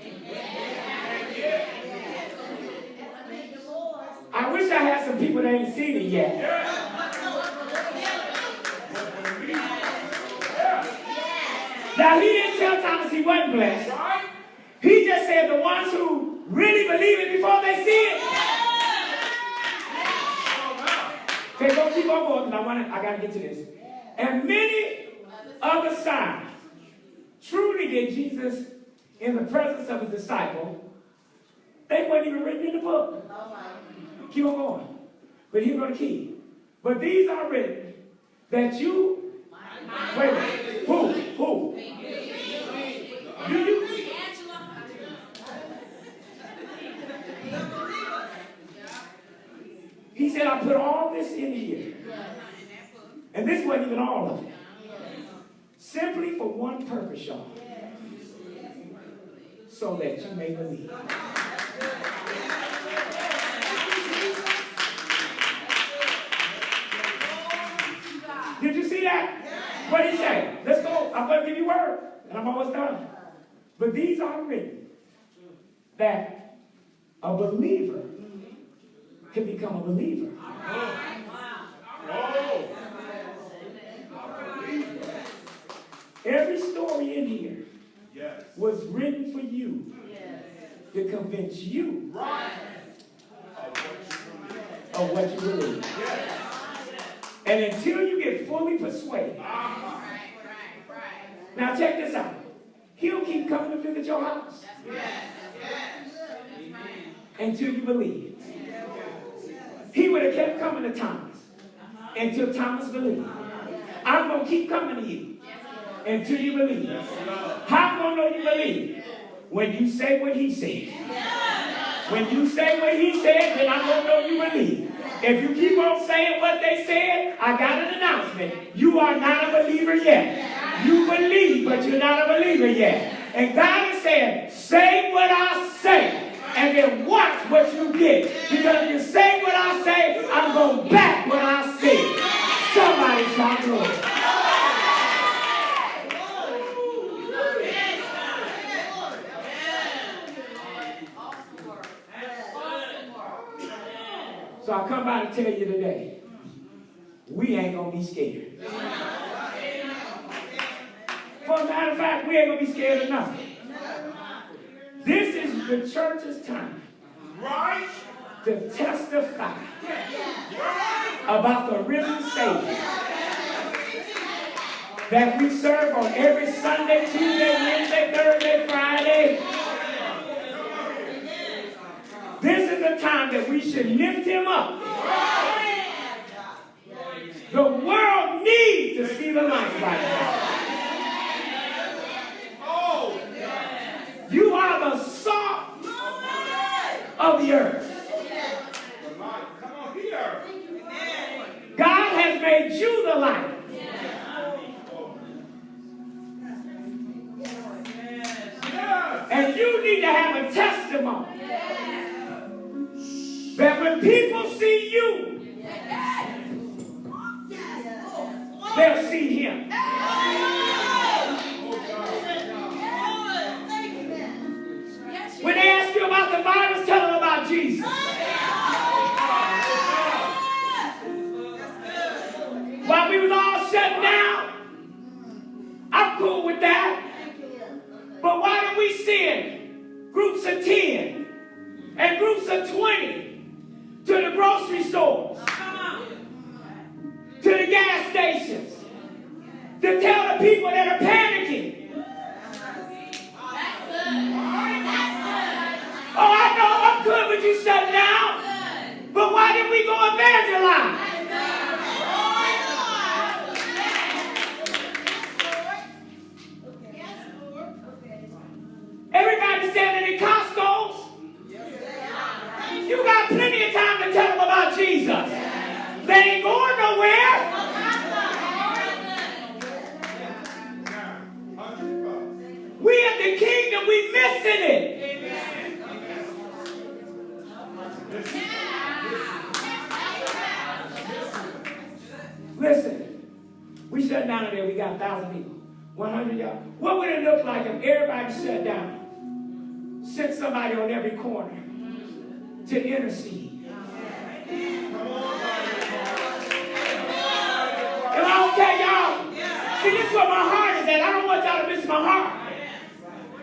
Speaker 3: I wish I had some people that ain't seen it yet. Now, he didn't tell Thomas he wasn't blessed. He just said the ones who really believe it before they see it. Okay, go keep on going because I got to get to this. And many other signs. Truly did Jesus, in the presence of his disciple, they weren't even written in the book. Keep on going. But here's the key. But these are written that you, wait a minute, who? Do you? He said, I put all this in here. And this wasn't even all of it. Simply for one purpose, y'all. So that you may believe. Did you see that? What did he say? Let's go. I'm going to give you word. And I'm almost done. But these are written that a believer can become a believer. Every story in here
Speaker 4: Yes.
Speaker 3: was written for you to convince you of what you believe. And until you get fully persuaded. Now check this out. He'll keep coming to visit your house until you believe. He would have kept coming to Thomas until Thomas believed. I'm going to keep coming to you until you believe. How am I going to know you believe? When you say what he said. When you say what he said, then I'm going to know you believe. If you keep on saying what they said, I got an announcement. You are not a believer yet. You believe, but you're not a believer yet. And God is saying, say what I say, and then watch what you get. Because if you say what I say, I'm going back what I said. Somebody shout glory. So I come by to tell you today, we ain't going to be scared. For a matter of fact, we ain't going to be scared of nothing. This is the church's time to testify about the risen Savior that we serve on every Sunday, Tuesday, Wednesday, Thursday, Friday. This is the time that we should lift him up. The world needs to see the light right now. You are the salt of the earth. God has made you the light. And you need to have a testimony that when people see you, they'll see him. When they ask you about the virus, tell them about Jesus. While we was all shut down, I'm cool with that. But why do we send groups of 10 and groups of 20 to the grocery stores, to the gas stations, to tell the people that are panicking? Oh, I know I'm good with you shut down, but why did we go evangelize? Everybody standing in Costco's. You got plenty of time to tell them about Jesus. They ain't going nowhere. We at the kingdom, we missing it. Listen, we shut down today, we got 1,000 people. 100 y'all. What would it look like if everybody shut down? Sent somebody on every corner to intercede. Am I okay, y'all? See, this is where my heart is at. I don't want y'all to miss my heart.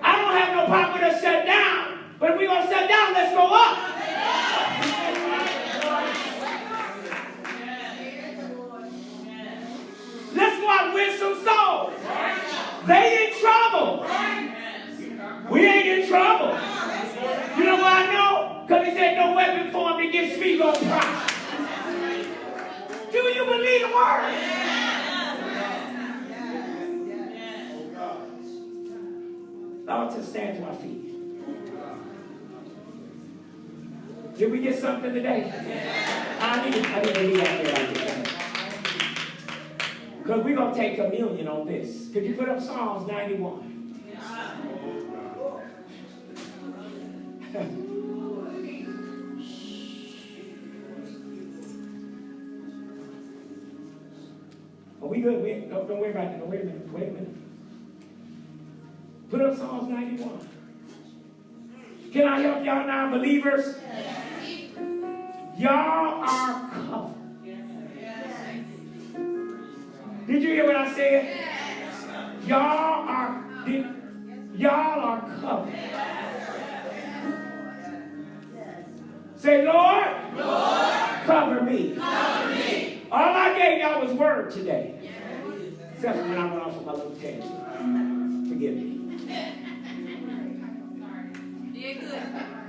Speaker 3: I don't have no problem with us shut down, but if we're going to shut down, let's go up. Let's go out and win some souls. They in trouble. We ain't in trouble. You know why I know? Because he said no weapon formed against me gonna prosper. Do you believe the word? Lord, to stand to our feet. Did we get something today? I need to be out there like this. Because we're going to take communion on this. Could you put up Psalms 91? Oh, we good. Don't worry about it. No, wait a minute. Put up Psalms 91. Can I help y'all now, believers? Y'all are covered. Did you hear what I said? Y'all are covered. Say, Lord, cover me. All I gave y'all was word today. Except when I went off on my little tangent. Forgive me.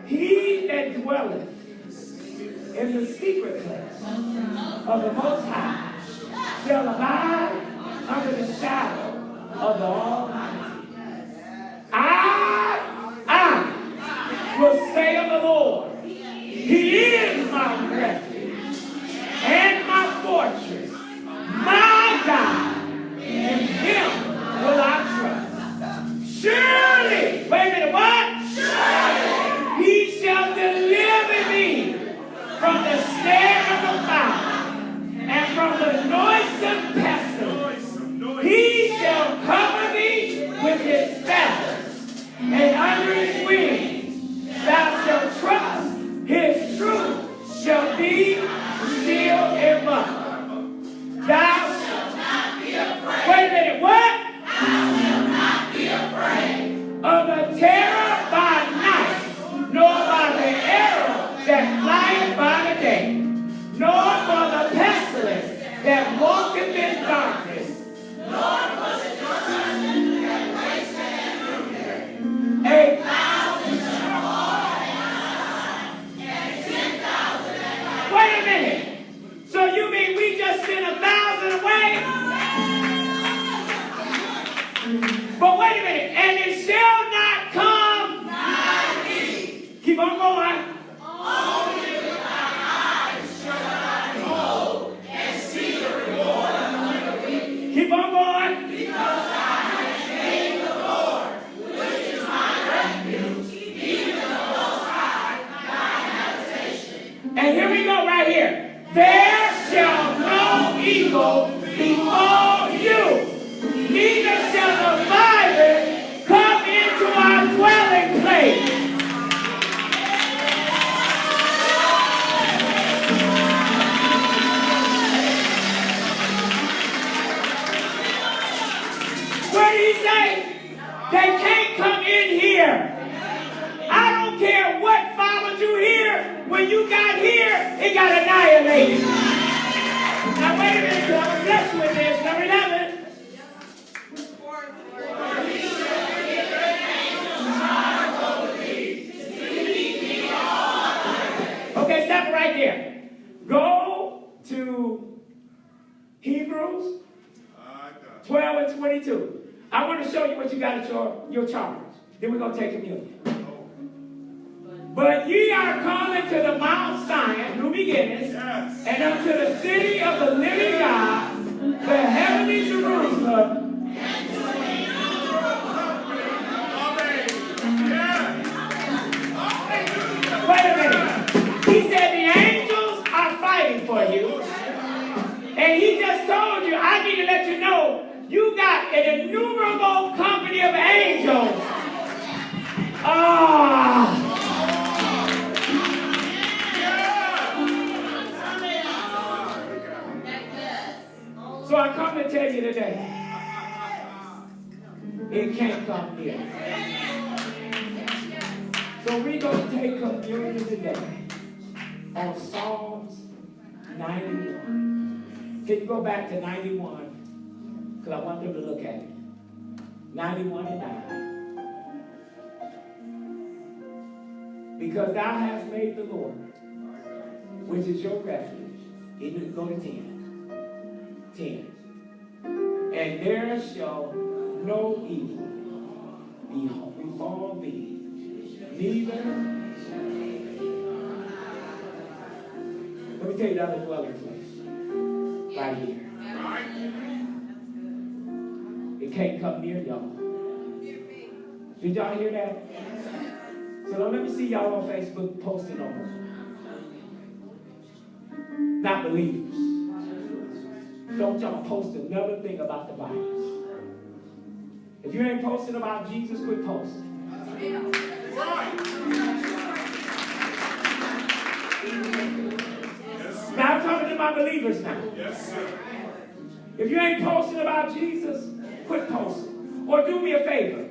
Speaker 3: He that dwelleth in the secret place of the Most High shall abide under the shadow of the Almighty. I will say of the Lord, He is my refuge and my fortress, my God, in Him will I trust. Surely, wait a minute, what? Surely, He shall deliver me from the snare of the fowler and from the noisome pestilence. He shall cover me with His feathers, and under His wings thou shalt trust. His truth shall be shield and buckler. Thou shalt not be afraid. Wait a minute, what? Thou shalt not be afraid of the terror by night, nor by the arrow that flieth by the day, nor for the pestilence that walketh in darkness, nor for the destruction that wasteth at noonday. 1,000 shall fall at my side, and 10,000 at my right. Wait a minute. So you mean we just sent 1,000 away? But wait a minute. And it shall not come. Not me. Keep on going. Only with my eyes shall I behold and see the reward of the wicked. Keep on going. Because I have made the Lord, which is my refuge, even the Most High, my habitation. And here we go right here. There shall no evil befall you, neither shall the violent come into our dwelling place. What did he say? They can't come in here. I don't care what followed you here. When you got here, it got annihilated. Now wait a minute, so I'm going to bless you with this. Number 11. Okay, stop it right there. Go to Hebrews 12 and 22. I want to show you what you got at your charge. Then we're going to take communion. But ye are coming to the Mount Zion, new beginnings, and unto the city of the living God, the heavenly Jerusalem. Wait a minute. He said the angels are fighting for you. And he just told you, I need to let you know, you got an innumerable company of angels. So I come to tell you today, it can't come near. So we're going to take communion today on Psalms 91. Can you go back to 91? Because I want them to look at it. 91 and 9. Because thou hast made the Lord, which is your refuge. You need to go to 10. 10. And there shall no evil befall thee, neither. Let me tell you the other dwelling place. Right here. It can't come near y'all. Did y'all hear that? So now let me see y'all on Facebook posting on them. Not believers. Don't y'all post another thing about the virus. If you ain't posting about Jesus, quit posting. Now I'm talking to my believers now.
Speaker 4: Yes, sir.
Speaker 3: If you ain't posting about Jesus, quit posting. Or do me a favor,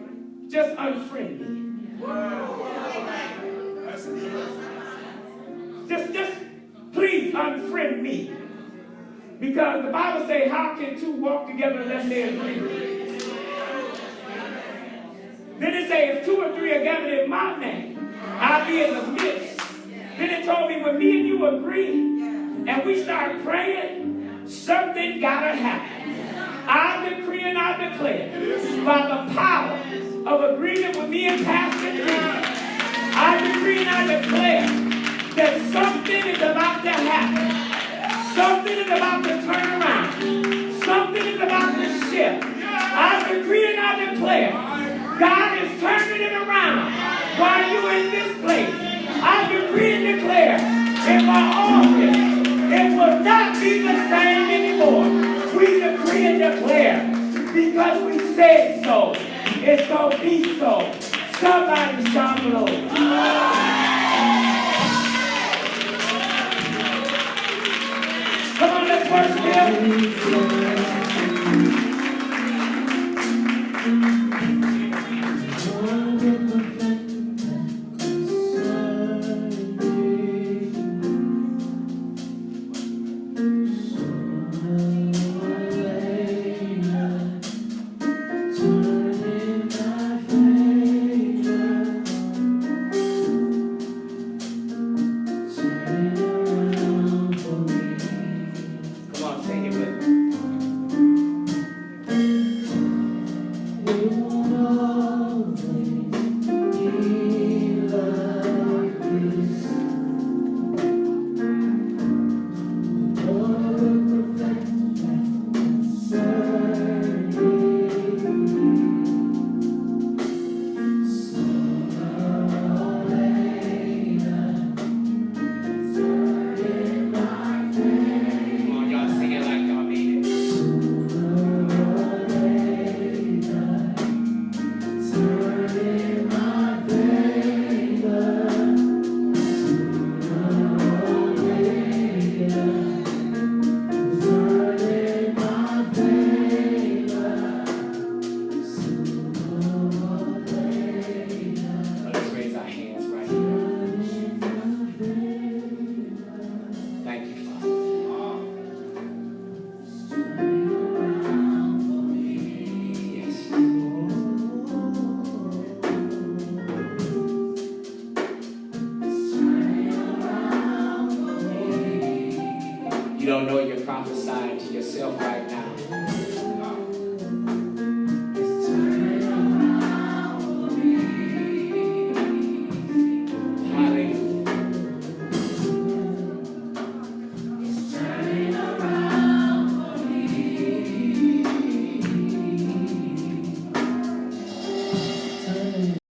Speaker 3: just unfriend me. Just please unfriend me. Because the Bible says, how can two walk together unless they agree? Then it says, if 2 or 3 are gathered in my name, I'll be in the midst. Then it told me, when me and you agree, and we start praying, something gotta happen. I decree and I declare, by the power of agreement with me and Pastor D, I decree and I declare that something is about to happen. Something is about to turn around. Something is about to shift. I decree and I declare, God is turning it around while you're in this place. I decree and declare, in my office, it will not be the same anymore. We decree and declare, because we said so, it's going to be so. Somebody shout glory. Come on, let's worship him. Don't know you're prophesying to yourself right